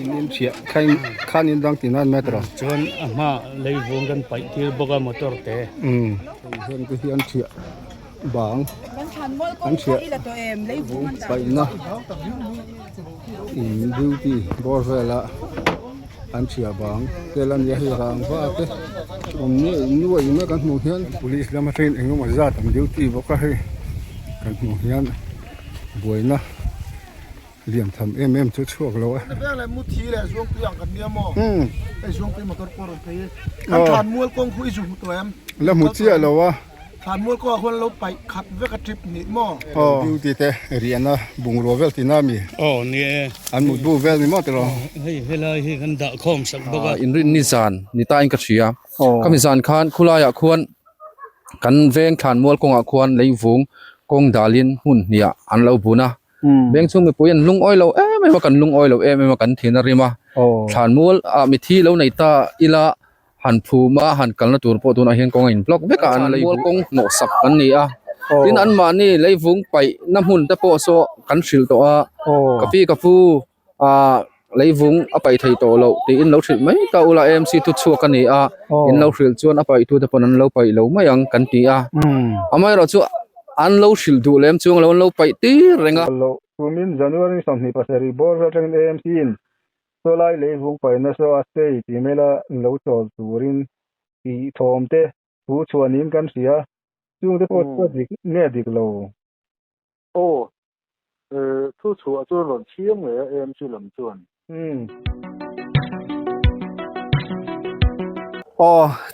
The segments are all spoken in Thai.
in chia khan in dang tinan metra chuan ama leivung kan pai thil boka motor te hian ko hian chia bang an chia ila to em leivung an pai na in duty borvela an chia bang telan ya hi rang wa te omni nuai me kan mu hian police lama train engom azat am duty boka he kan mu hian boina liam tham chu chuak lo a beng le mu thi le zuang piang kan nia mo ai zuang pi motor por pe kan than mual kong khu isu to em la mu chia lo wa than mual ko hon lo pai khat ve ka trip ni mo duty te riana bung rovel tinami ni an mu bu vel ni mo te ro hei helai hi kan da khom sak boka in rin ni zan ni ta in ka thia kami zan khan khulaya khuan kan veng than mual konga khuan leivung kong dalin hun nia an lo buna beng chung me poyan lung oil lo me kan lung oil lo me kan thina rima than mual a mi thi lo nei ta ila han phuma han kalna tur po tuna hian kong in block beka an leivung kong no sak kan ni a tin an ma ni leivung pai na hun ta po so kan hril to a kapi kapu leivung apai thei to lo ti in lo thil mai ka ula mc tu chu kan ni a in lo hril chuan apai tu te pon an lo pai lo mai ang kan ti a amai ro chu an lo hril du lem chung lo pai ti renga lo tumin january samni pasari bor ratang amc in so lai leivung pai na so ase ti mela lo chol turin ti thomte pu chuanin kan sia chung te pot dik ne dik lo thu chu a chu lon chiam le em chu lam chuan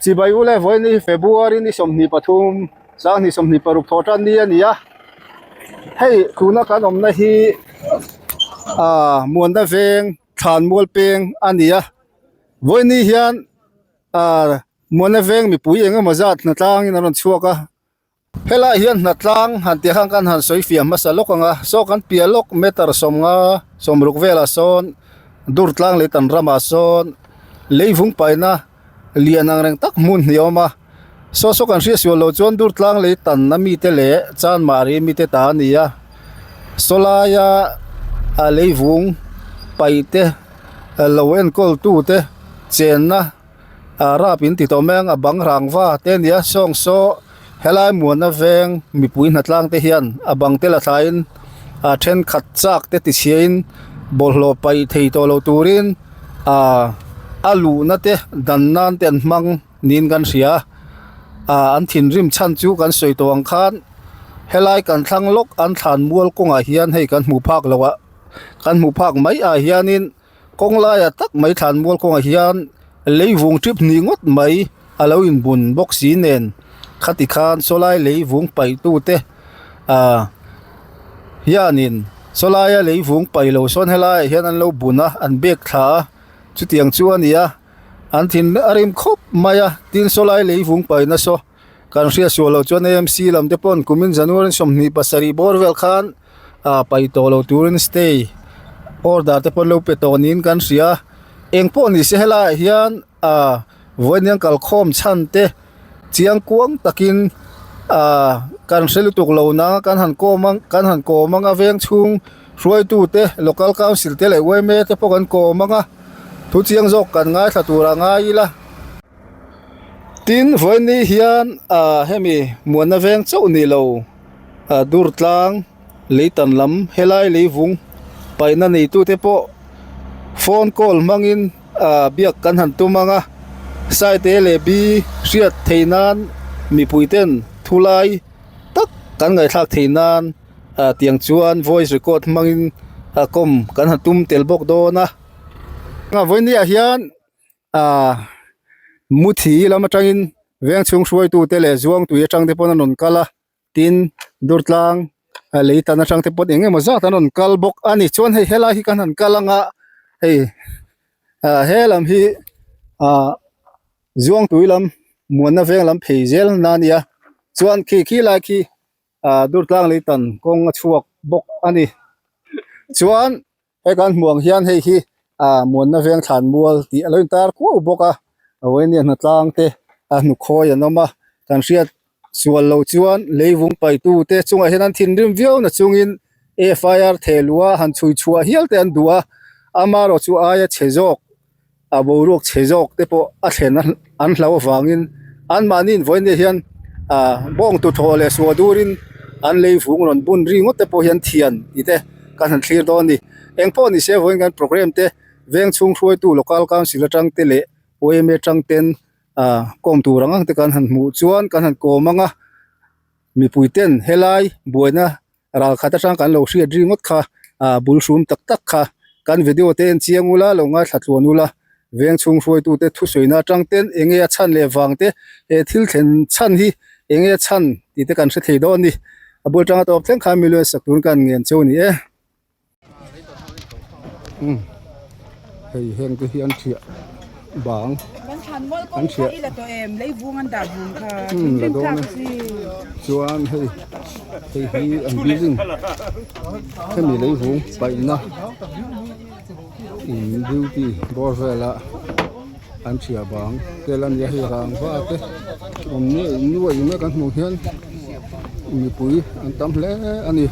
chi bai u le voi ni february ni somni pathum sang ni somni parup thotan ni ania hei khuna kan omna hi muanda veng than mual peng ania voi ni hian muanda veng mi pui enga mazat na tlang in ron chuaka hela hian na tlang han ti hang kan han soi fiam masalok anga so kan pialok meter somnga somruk vela son dur tlang le tan rama son leivung paina lianang reng tak mun hioma so kan ria siol lo chon dur tlang le tan na mi te le chan mari mi te ta nia solaya a leivung paite loen kol tu te chenna rapin ti to meng a bang rangwa te nia song so helai muana veng mi pui na tlang te hian abang te la thain then khat chak te ti chhin bollo pai thei to lo turin alu na te dan nan ten mang nin kan sia an thin rim chan chu kan soi to ang khan helai kan thlang lok an than mual konga hian hei kan mu phak lowa kan mu phak mai a hianin kongla ya tak mai than mual konga hian leivung trip ni ngot mai alo in bun box si nen khati khan solai leivung pai tu te hianin solaya leivung pai lo son helai hian an lo buna an bek tha chu tiang chu ania an thin arim khop maya tin solai leivung pai na so kan ria solo chon amc lam te pon kumin january somni pasari borvel khan pai to lo turin stay order te pon lo petonin kan ria engpo ni se helai hian voinyang kal khom chan te chiang kuang takin kan selu tuk lo na kan han ko manga veng chung roi tu te local council te le we me te pokan ko manga thu chiang jok kan ngai thatura ngai la tin voi ni hian hemi muana veng chau ni lo dur tlang leitan lam helai leivung paina nei tu te po phone call mangin biak kan han tu manga sai te le bi riat theinan mi puiten thulai tak kan ngai thak theinan tiang chuan voice record mangin kom kan hatum telbok do na nga voini a hian muthi lama tangin veng chung suai tu te le zuang tu ye tang te pon anon kala tin durtlang leitana tang te pon enge maza tanon kalbok ani chon hei hela hi kan han kalanga hei helam hi zuang tuilam muana veng lam pheizel nania chuan khi la khi durtlang leitan kong chuak bok ani chuan he kan muang hian hei hi muana veng than mual ti aloin tar ko boka aweni na tlang te nu khoi anoma kan riat sual lo chuan leivung pai tu te chunga henan thin rim viau na chungin fir thelua han chui chua hial te an dua amaro chu aya chejok aborok chejok te po a thlen an hlau wangin an manin voine hian bong tu thole suadurin an leifung ron bun ringot te po hian thian ite kan han thlir don ni engpo ni se voin kan program te veng chung hroi tu local council atang te le OMA tang ten kom tu rang te kan han mu chuan kan han ko manga mi puiten helai buina ra khata tang kan lo hria ringot kha bulshum tak tak kha kan video te en chiangula longa thlatluanula veng chung hroi tu te thu soina tang ten enge chan le wang te e thil thlen chan hi enge chan ti te kan se thei don ni abul tang top thleng kha mi lo sakun kan ngen cheu ni e hei heng te hian thia bang ban than mol kong kha ila to em lei vung an da vung kha la do na chuan hei hi an building mi lei vung pai na in duty borvela an chia bang telan ya hi rang wa te omni nuai me kan mu hian mi pui an tam hle ani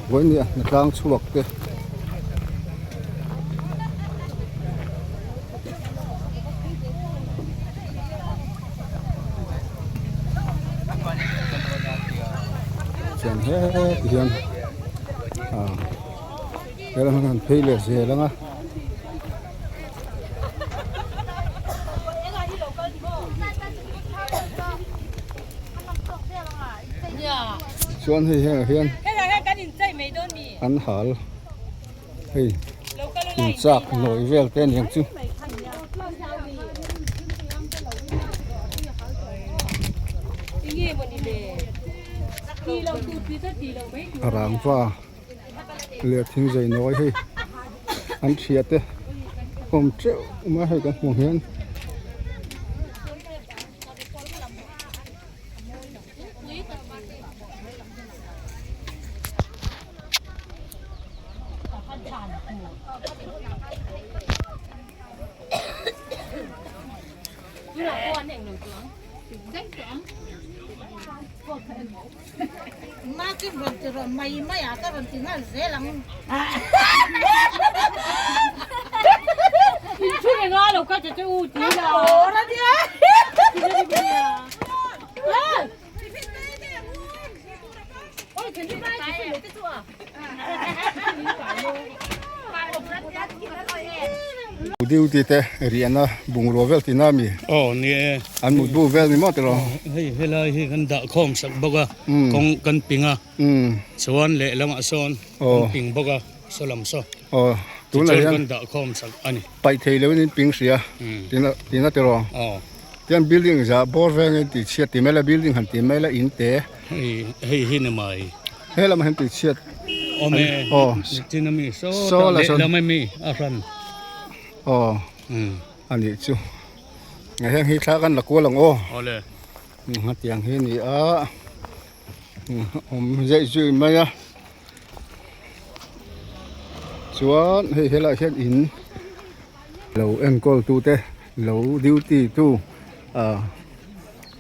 voini na tang chuak te chen he hian telan han pheile se langa chuan hei hian an hal hei in chak noi vel ten yang chu rang va le thing zai noi hei an thia te om cheu ma hei kan hmu hian ma cái vật rồi mày mày à cái vật thì nó dễ lắm chú này ngon đâu có cho chú u tí đâu ồ đó đi ôi cái này cái gì đấy chú à duty te riana bungro vel tinami ni an mu bu vel mi mo te ro hei helai hi kan da khom sak boga kong kan pinga chuan le lama son ping boga solam so tu la kan da khom sak ani pai thei le nin ping sia tina te ro tian building za bor veng ti chia ti mela building han ti mela in te hei ne mai hela ma han ti chia ome tinami so la mai mi afran ani chu ngai hi tha kan la ko lang ole ha tiang hi ni zai zui mai a chuan hei hela hian in lo enkol tu te lo duty tu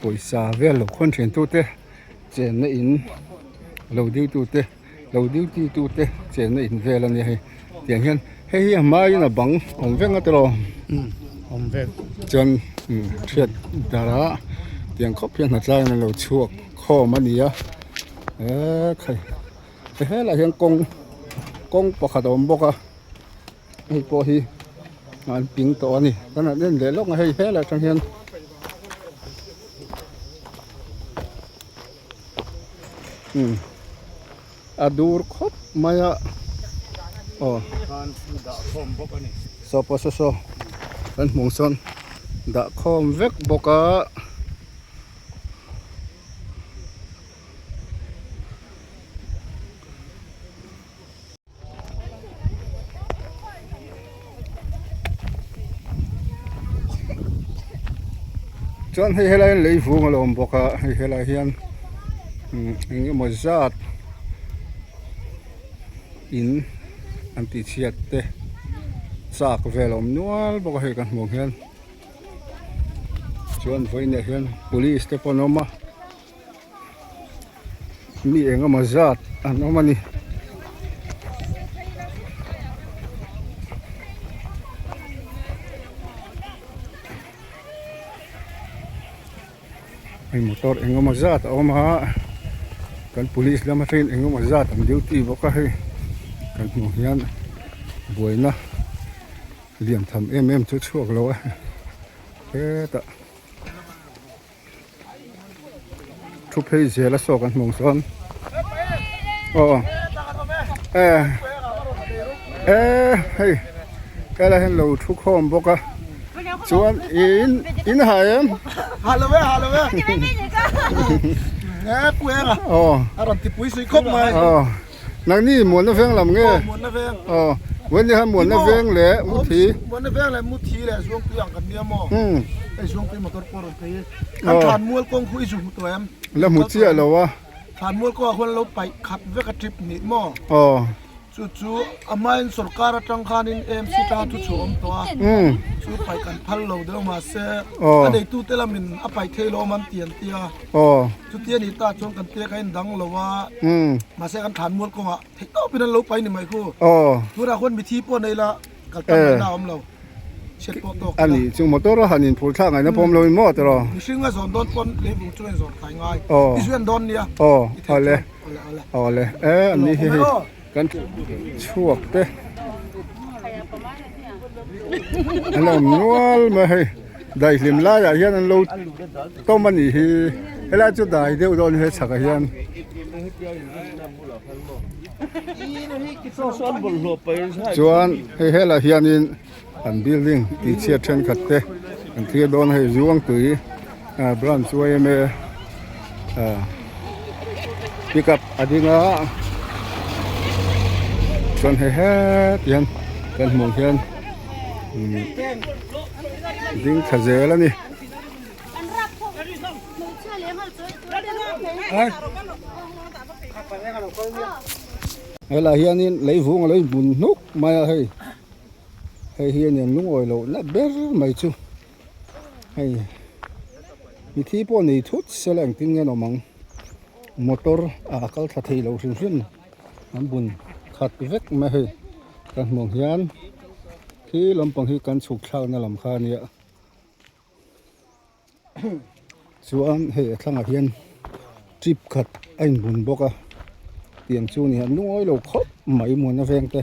poisa vel lo khon chen tu te chen na in lo duty tu te chen na in vel ani hei tiang hian hei mai na bang om veng atro om veng chon thiat dara tiang khop hian na tlai na lo chuak kho mania khai he la hian kong pakhat om boka hei po hi an ping to ani kana den le lok hei he la tang hian adur khop maya kan da khom boka ni so kan mong son da khom vek boka chuan hei helai lei vung alom boka hei helai hian enge mo zat in anti chiat te sak velom nual boka hei kan hmu hian chuan voine hian police te ponoma mi enga ma zat an omani ai motor engo mazat oma kan police lama train engo mazat am duty boka he kan mo hian boina liam tham chu chuak lo he ta thu phei zela so kan mong son hey kala hen lo thu khom boka chuan in haem halo we nghe puera aron ti pui sui khop mai nang ni mon na veng lam nge mon na veng wen ni han mon na veng le mu thi mon na veng le mu thi le suang piang kan dia mo ai suang pi motor por pe kan than mual kong khu isu to em la mu chi lo wa than mual ko kon lo pai khat ve ka trip ni mo chu amain sarkar atang khanin MC ta thu chom to chu pai kan phal lo de ma se adei tu telamin apai thelo man tian tia chu tia ni ta chong kan te kain dang lo wa ma se kan than mual ko nga thei to pin lo pai ni mai khu tu ra kon mi thi po nei la kal ta na om lo chet po to ani chung motor hanin phul tha ngai na pom lo mo to ro mi singa zon don pon le bu chuan zon khai ngai isuan don nia ale ani he kan chuak te ano nual ma he dai lim la ya hian an lo to mani hi ela chu dai deu don he chaka hian chuan he la hian in an building ti chia then khat te an thia don he zuang tui branch way me pick up adinga chuan he tian kan mong hian ding thazela ni hela hianin leivung lei bun nuk mai hei hian yang lung oi lo na ber mai chu hei mi thi po nei thut seleng ting nge no mang motor kal tha thei lo rin an bun khat vek ma hei kan mong hian khi lampang hi kan chuk thlau na lam kha nia chuan hei thlanga hian trip khat ain bun boka tiang chu ni han lungoi lo khop mai mon na veng te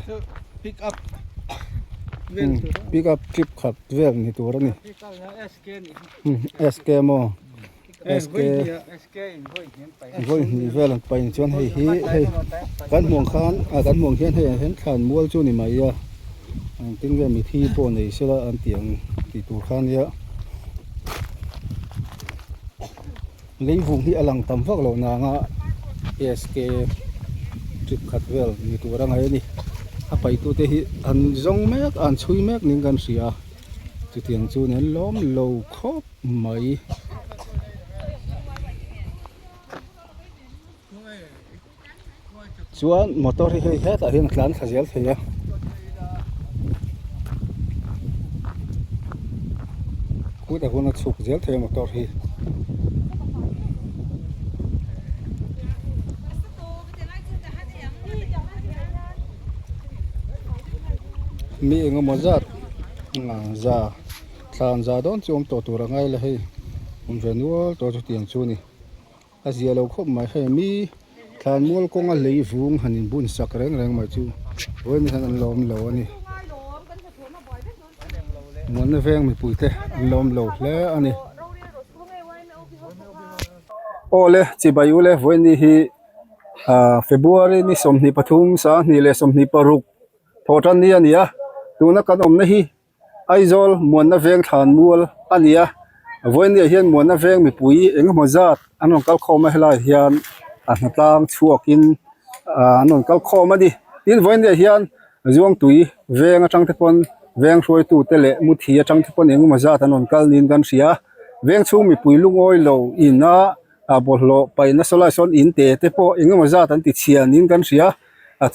pick up trip khat vel ni tur ani SK mo SK voi ni vel an pain chuan hei kan mong khan kan mong hian hen khan mual chu ni mai ya an ting ve mi thi po nei sela an tiang ti tur khan ya leivung hi alang tam vak lo na nga SK trip khat vel ni tur ang ai ni apai tu te hi an zong mek an chui mek ning kan sia chu tiang chu nen lom lo khop mai chuan motor hi he ta hian tlan khazel theya ku da hona chuk zel the motor hi mi engo mozat za tlan za don chom to tur angai la hei unvenual to chu tiang chu ni azia lo khop mai he mi tlan mol konga leivung hanin bun sak reng mai chu wen han lom lo ani mon na veng mi puite lom lo hle ani ole chi bayu le voini hi February ni somni pathum sa ni le somni paruk thotan ni ania tuna kan omna hi aizol mon na veng than mual ania voini hian mon na veng mi pui eng mozat anon kal khoma hela hian na tlang chuakin anon kal khoma di tin voini hian zuang tui veng atang te pon veng hroi tu tele muthi atang te pon eng mozat anon kal nin kan sia veng chu mi pui lungoi lo ina bollo paina solution in te po eng mozat an ti chian nin kan sia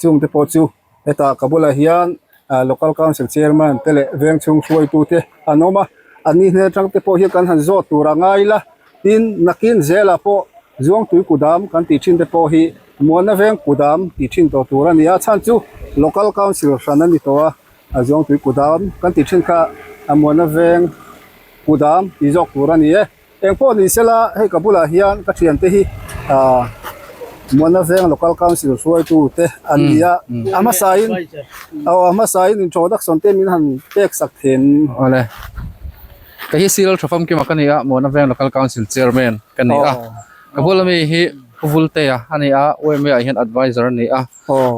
chung te po chu eta kabula hian local council chairman tele veng chung hroi tu te anoma ani ne tang te po hi kan han zo turangai la tin nakin zela po zuang tui kudam kan ti thin te po hi mona veng kudam ti thin to turania chan chu local council sanani to zuang tui kudam kan ti thin kha mona veng kudam ti jok turani eng pho ni sela hei kabula hian ka thian te hi mona veng local council suai tu te ania ama sain introduction te min han pek sak then ole ka hi sil thafam ki makania mona veng local council chairman kania kabula mi hi vulte a ania OMA hian advisor ni a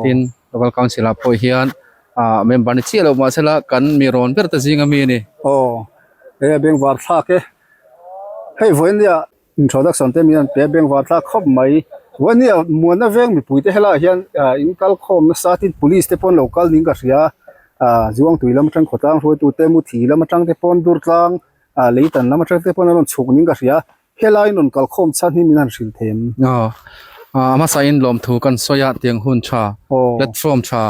tin local council a po hian member ni chilo ma sela kan miron ber ta jinga mi ni beng war tha ke hei voinia introduction te min pe beng war tha khop mai voinia mona veng mi puite hela hian in kal khom na satin police te pon local ning ka ria zuang tuilam tang khotang roi tu te mu thi lam tang te pon dur tlang leitan lam tang te pon anon chuk ning ka ria helai non kal khom chan hi min han sil them ama sain lom thu kan soya tiang hun cha platform cha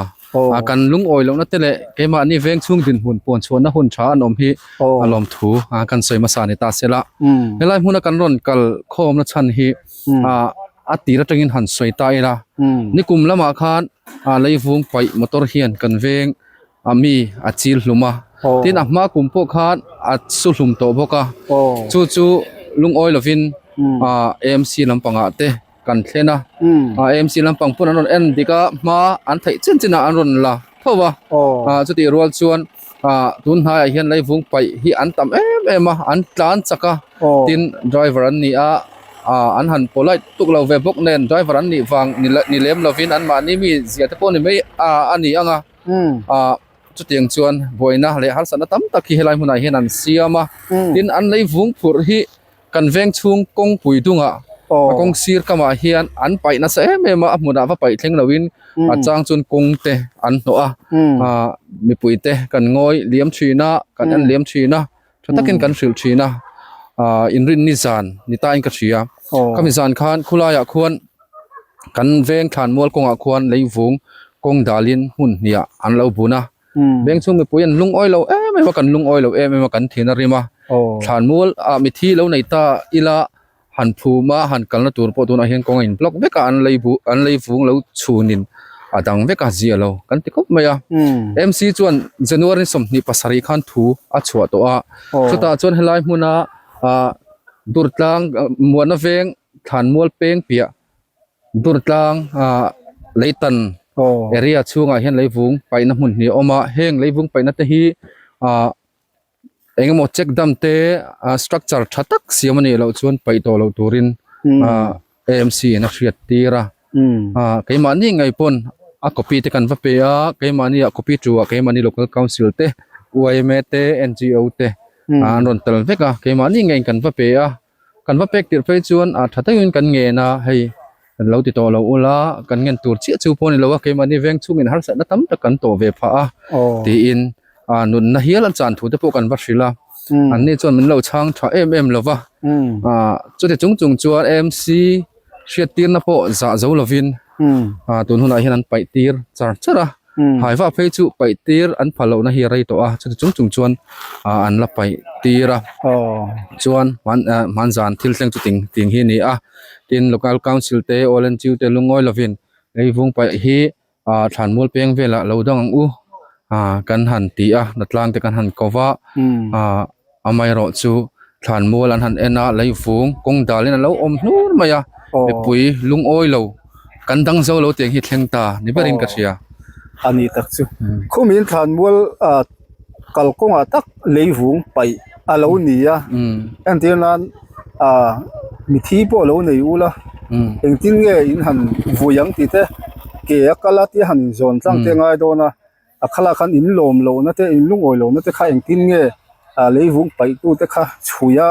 kan lung oi lo na tele kema ni veng chung din hun pon chon na hun cha anom hi alom thu kan soi ma sa ni ta sela helai huna kan ron kal khom na chan hi ati ra tangin han soi ta ira ni kum lama khan leivung pai motor hian kan veng ami achil hluma tin ahma kum po khan su hlum to boka chu lung oi lovin AMC lampanga te kan thlena AMC lampang pun anon en dika ma an thai chen china anon la thowa chuti rual chuan tun ha hian leivung pai hi an tam em an tlan chaka tin driver an ni an han polite tuk lo ve bok nen driver an ni wang ni lem lovin an ma ni mi zia te pon ni mai ani anga chutiang chuan boina le har sana tam tak hi helai huna hian an siama tin an leivung phur hi kan veng chung kong pui dunga kong sir kama hian an pai na se mema amuna va pai thleng lowin achang chun kong te an no mi pui te kan ngoi liam thina kan an liam thina thatakin kan hril thina in rin ni zan ni ta in ka thia kamizan khan khulaya khuan kan veng thlan mol konga khuan leivung kong dalin hun nia an lo buna beng chung mi pui an lung oi lo mema kan lung oi lo mema kan thina rima thlan mol mi thi lo nei ta ila han phuma han kalna tur po tuna hian kong in block veka an leivung lo chunin adang veka zia lo kan tikop maya MC chuan January som ni pasari khan thu a chua to a chuta chuan helai hmuna durtlang muana veng than mol peng pia durtlang leitan area chunga hian leivung paina hmun ni oma heng leivung paina te hi engmo check dam te structure thatak siamani lo chuan pai to lo turin AMC na hriat tira keima ni ngai pon a copy te kan va pe a keima ni a copy chu a keima ni local council te UIMA te NGO te ron tel veka keima ni ngai kan va pe a kan va pek tir pe chuan thatayun kan nge na hei kan lo ti to lo ula kan ngen tur chi chu pon lo wa keima ni veng chungin har sa na tam ta kan to ve pha a ti in nun na hial an chan thu te po kan va hrila an ni chuan min lo chang tha lova chu te chung chuan MC hriat tir na po za zo lovin tun huna hian an pai tir chara haiwa phei chu pai tir an phalo na hi rai to chu te chung chuan an la pai tira chuan man zan thil thleng chu ting hi ni tin local council te olen chiu te lungoi lovin leivung pai hi thlan mol peng vela lo dang ang kan han ti natlang te kan han kova amai ro chu thlan mol an han ena leivung kong dalin lo om hnur maya e pui lung oi lo kan dang zo lo teng hi thleng ta ni berin ka thia ani tak chu khumin thlan mol kal konga tak leivung pai alo nia antinan mi thi po lo nei ula engtin nge in han vuyang ti te ke akala ti han zon tlang te ngai do na akhala khan in lom lo na te in lung oi lo na te kha engtin nge leivung pai tu te kha chuya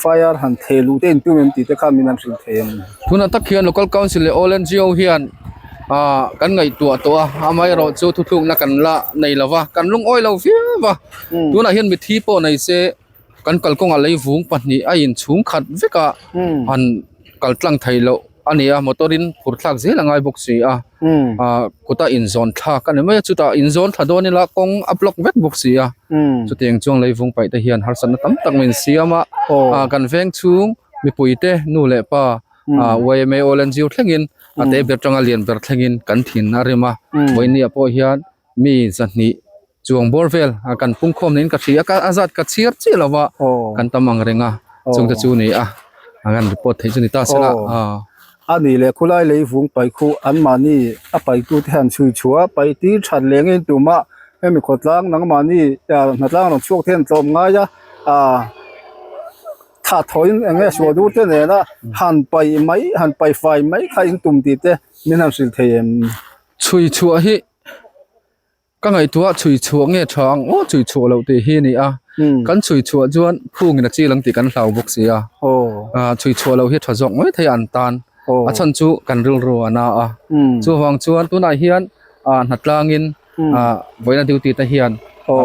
FIR han thelu te in tu mem ti te kha minan sil them thuna tak hian local council le all NGO hian kan ngai tua to amai ro chu thu thung na kan la nei lawa kan lung oi lo fi wa tuna hian mi thi po nei se kan kal konga leivung pahni a in chung khat veka an kal tlang thailo ania motorin phurthlak zelangai boxi kota in zone tha kan me chuta in zone thadoni la kong uplock vek boxi chutiang chung leivung pai te hian harsan tam tak min siama kan veng chung mi puite nu le pa YMA olen jiu thlengin ate bertanga lian ber thlengin kan thin arima boini apo hian mi zani chuang borvel kan pungkhom nin ka thia ka azat ka chir chi lawa kan tamang renga chung ta chu ni angan report thei chu ni ta salaอันนี้แหละคุไลเลยฟุงไปคู่อันมานี่ไปตู้แทนช่วยชัวไปตีฉันเลี้ยงเองตัวมาให้มีคนล้างนังมานี่นัดล้างช่วงเที่ยงจมง่ายจ้ะถ้าถอยอย่างเงี้ยชัวดูเต้นเนี่ยนะหันไปไหมหันไปไฟไหมใครยิงตุ่มตีเต้ไม่นำสิ่งเทียมช่วยชัวฮิก็ไงตัวช่วยชัวเงี้ยช่างโอ้ช่วยชัวเราตีฮีนี่กันช่วยชัวจวนผู้งินจีหลังตีกันเหล่าบุกเสียช่วยชัวเราเฮ็ดถอดจงไม่ทะยานตานฉันจูกันริลรัวนะจูหวังจวนตัวนายเฮียนนัดลางินไว้ในดิวตีตะเฮียน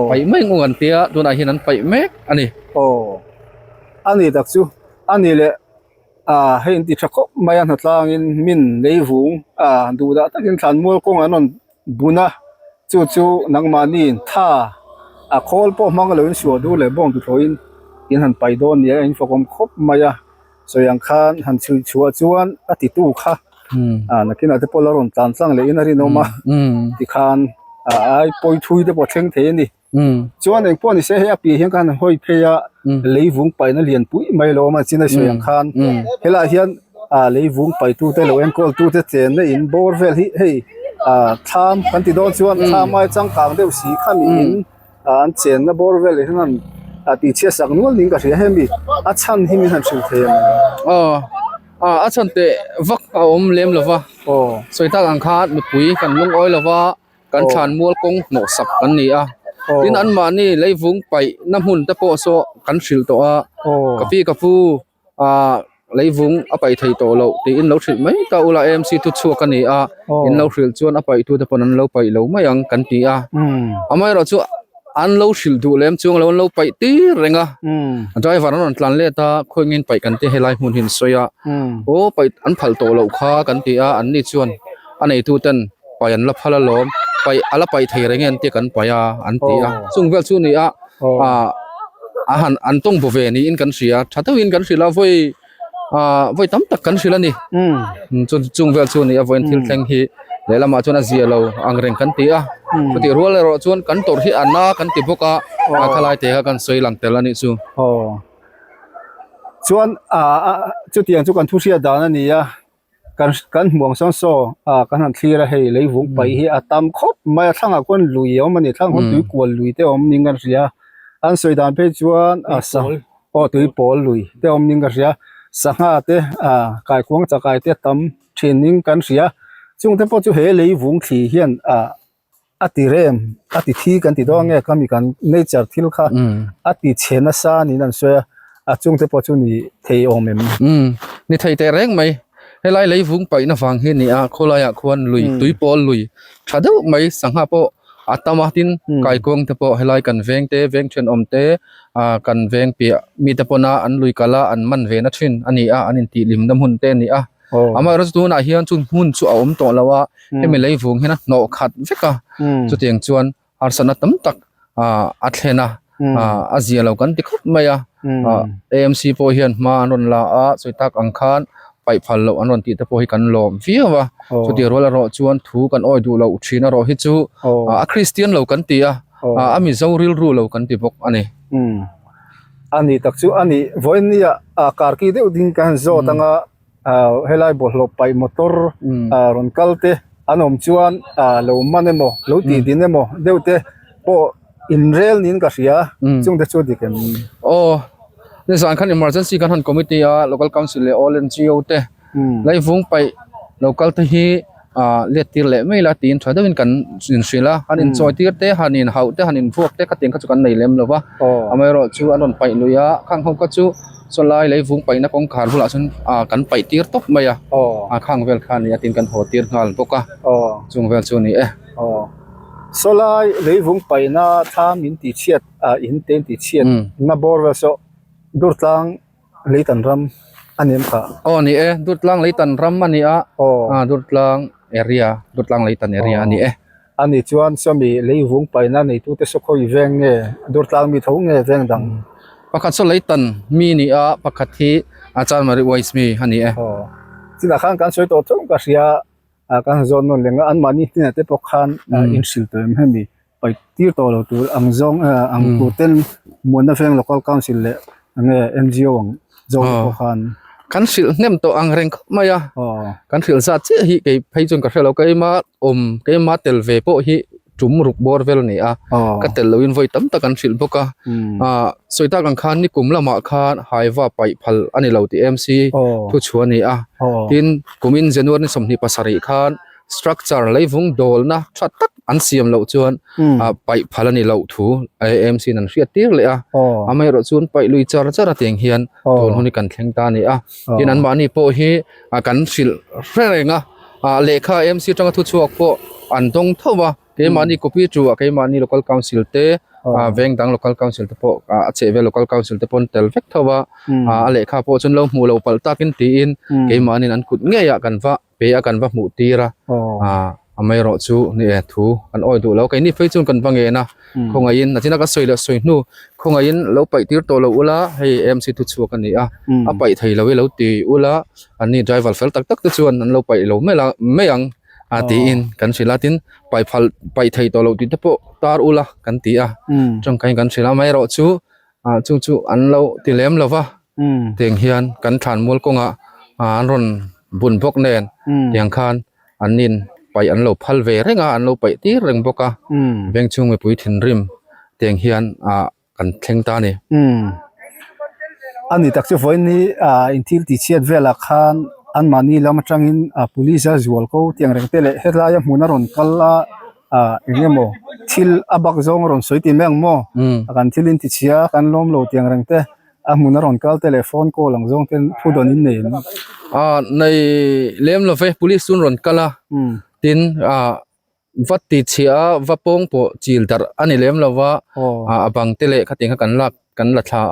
ไปไม่งวนเตี้ยตัวนายเฮียนนั้นไปแม็กอันนี้ตักจูอันนี้แหละให้ติดชักก็ไม่นัดลางินมินเลยฟุงดูดาตะกินขันมัวกงอันนั้นบุญนะจูนังมานี่ท่าคอลพอมังเลยชัวดูเลยบ้องตุโอินยินหันไปโดนเนี่ยอินฟอกมคบมายาสยังคันหันชัวจวนติตูค่ะนักกินอาจจะพอลารอนตันสังเลยอินาริโนมาที่คันไอ้ปอยทุยได้บทเชิงเทนี่จวนเองพวกนี้เสียปีเห็นกันห้อยเพียเลยวุ้งไปนั่นเรียนปุ้ยไม่รู้มาจีนสยังคันเฮลาเฮียนเลยวุ้งไปตู้เตลเอ็นกอลตู้เตเจนในอินบอร์เวลเฮ้ทำกันที่โดนจวนทำไว้จังกลางเดียวสีข้ามีอินอันเจนนะบอร์เวลที่นั่นตีเชี่ยสักนู้นลิงก็เสียให้มีอัชันที่มีทันสุเทียมอัชันเตะวักเอาเลี้ยมหรือวะสวยตาอังคาดมีปุ๋ยกันลุงอ้อยหรือวะกันชานมัวกงหนอสับกันนี่ที่นั้นมานี่เลยวุ้งไปน้ำหุ่นตะโปโซกันสิลตัวกะปีกะฟูเลยวุ้งเอาไปไทยโตเราตีอินเราสิไหมก็อุลาMCทุกชัวกันนี่อินเราสิลจวนเอาไปตัวตะปนันเราไปเราไม่ยังกันตีเอาไม่เราชัวอันเราสิลดูเล่มช่วงเราไปตีเร่งใจฝันนั้นหลังเล่ตาคุยเงินไปกันที่ให้ไล่หุ่นหินสวยโอ้ไปอันพัลโตเราค้ากันตีอันนี้ชวนอันไหนตัวเต้นไปอันละพัลล้อมไปอะไรไปไทยเงี้ยตีกันไปอันตีช่วงเวลาช่วงนี้อาหารอันต้องบวเนี่อินกันเสียถ้าต้องอินกันเสียแล้วไว้ตั้มตักกันเสียแล้วนี่ช่วงเวลาช่วงนี้ไว้ที่แข่งที่เลยละมาชวนอาเซียเราอังเร่งกันตีปฏิรัวเลยเราชวนกันตัวที่อันน่ากันตีพวกขลายเตะกันสวยหลังแต่ละนี่ซูชวนจุดyangจุกันทุเรียดานันนี่กันห่วงซ้อนโซกันหันทีละให้เลยวุ้งไปให้ตามครบมาทั้งคนลุยมันนี่ทั้งคนตุยกวนลุยแต่อมนิงกันเสียอันสวยดานไปชวนสังตุยปอลลุยแต่อมนิงกันเสียสังหาเตกายควงจะกายเตตามเทรนนิ่งกันเสียจงแต่พอจะเห็นเลยวุ้งที่เห็นติเรมติที่กันติดองเงี้ยก็มีการเนเจอร์ที่ลูกค้าติเชนซานี่นั่นสวยจงแต่พอจะนี่เทอมนี่ไทยแต่แรงไหมให้ไล่เลยวุ้งไปนะฟังเห็นนี่โคลายควรลุยตุยปอลลุยถ้าเดี๋ยวไม่สังหาพอตามาตินกายกงแต่พอให้ไล่กันเวงเตเวงเชนอมเตกันเวงเปียมีแต่พอนาอันลุยกะละอันมันเวนัชินอันนี้อันนี้ตีลิมดำหุ่นเตนี่อามาเราจะดูนะเฮียนจุนหุ่นจู่เอาตัวแล้วว่าให้ไม่เลยวุ้งเห็นนะนอขัดเวกจุดเตียงจวนอาร์สนัดตั้มตักอัดเลนะอาเซียเรากันติดไม่AMC พอเฮียนมาอันนั้นละสุดทักอังคารไปพันเราอันนั้นติดแต่พอให้กันลมเฟียวะจุดเดียวเราเราจวนถูกันอ้อยดูเราอุชินะเราฮิจูคริสเตียนเรากันตีมิเจ้าริลรูเรากันตีพวกอันนี้ตักจูอันนี้วันนี้การกีเดียวดิ้งกันโจตั้งเฮลัยบอลไปมอเตอร์รอนคัลเตอันนั้นจวนเรามันเอโมเราตีดินเอโมเดี๋ยวเตพออินเรลนี่ก็เสียจงเดชดีกันในสารคัน emergency กันหัน committee local council all NGO เตไล่ฟุ้งไป local ที่เลียดตีเละไม่ละตีนถอยด้วยกันสินเสียละหันอินจอยตีเตหันอินเฮาเตหันอินพวกเตก็เตียงก็จะกันในเล่มหรือวะอเมริกาจูอันนั้นไปลุยข้างห้องก็จูส่วนไล่ฟุ้งไปนักองการผู้ละชนกันไปตีตบไม่ข้างเวลคันนี่ตีนกันหัวตีงานพวกจงเวลจูนี่สลายเลยวุ้งไปน่าทำอินติเชียดอินเตนติเชียดน่าบอร์เวสดูดลังเลยตันรำอันนี้ค่ะนี่ดูดลังเลยตันรำอันนี้ดูดลังเอเรียดูดลังเลยตันเอเรียอันนี้อันนี้ชวนสมีเลยวุ้งไปน่าในตู้เตสโคยเวงดูดลังมีทุ่งเวงดังประคัตสเลยตันมีนี่ประคัตที่อาจารย์มาริไวส์มีอันนี้ที่หลังการช่วยตัวทุ่งก็เสียการจนนนเลี้ยงอันมานี่ที่นั่นเตปกขันอินสิลตัวมันมีไปที่ตัวเราตัวอังจงอังกูเต้นมวนนั่นเอง local council เลยอันนี้ NGO zo ko khan กันสิลเนมโตอังเรงมายากันสิลซาเจฮิเกไปจนกระเทลก็มาก็มาเตลเวโปฮิจุมรุกบอร์เวลนี่ก็เตลลวินไว้ตั้มตะกันสิลบกสวยตากังคานนี่กลุ่มละมาคานหายว่าไปพัลอันนี้เราที่ MC ทุชวนนี่ทินกลุ่มอินเจนวร์นี่สมนิปัสริคาน structure ไลฟุงโดลนะชัดตักอันเสียมเราชวนไปพัลนี่เราถูAMC นั่นเสียตีเลยไม่รถชวนไปลุยจาระจาระเตียงเฮียนโดนคนนี้กันแข่งตานี่ที่นั้นมานี่โปฮีกันสิลเรื่องเลขา AMC จังทุชวกโปอันตรงเท่าว่าเกมานี่ก็พี่จูเกมานี่ local council เตเวงดัง local council เตโปเจเว local council เตปนเตลเวกเท่าว่าเลขาโปจนเราหมู่เราปัลตากินตีนเกมานี่นั้นกุดเงียกันว่าเปียกันว่าหมู่ตีระไม่รอจูนี่ถูกันอ้อยดูแล้วไอ้นี่ไฟจุนกันบางเงินนะคงไอ้ยินที่นักก็สวยละสวยนู่คงไอ้ยินเราไปตีตัวเราอุละให้ MC ทุชัวกันนี่ไปไทยเราเราตีอุละอันนี้ driver เฟลตักทุชวนนั้นเราไปเราไม่ยังตีอินกันศิลาตินไปพัลไปไทยตัวเราตีตะโปตาอุละกันตีจงกันศิลาไม่รอจูจูอันเราตีเลี้ยมเราวะเตียงเฮียนกันฐานมูลกงอันรอนบุญพกแนนเตียงคานอันนินไปอันเราพัลเวรงอันเราไปตีเริงบกเบงชุงไปปุยถินริมเตียงเฮียนกันเข่งตานี่อันนี้ตักจะไว้นี่อินทิลติเชียดเวลาคานอันมานี่แล้วมาจังอินpolice as well ก็เตียงเริงเตะเฮดลายมุนารอนกัลลาอย่างเงี้ยโมทิลอับักซงรอนสวยตีแมงโมกันทิลินติเชียกันล้มโลเตียงเริงเตะมุนารอนกัลเทเลโฟนก็หลังซงเป็นผู้โดนนินเนนในเล่มเราเฟ police ซุนรอนกัลละtinวัดติเชียวัดปงโปจิลดาร์อันนี้เลี้ยมเราว่าบางเตเลขัดยังกันลักกันลัดลา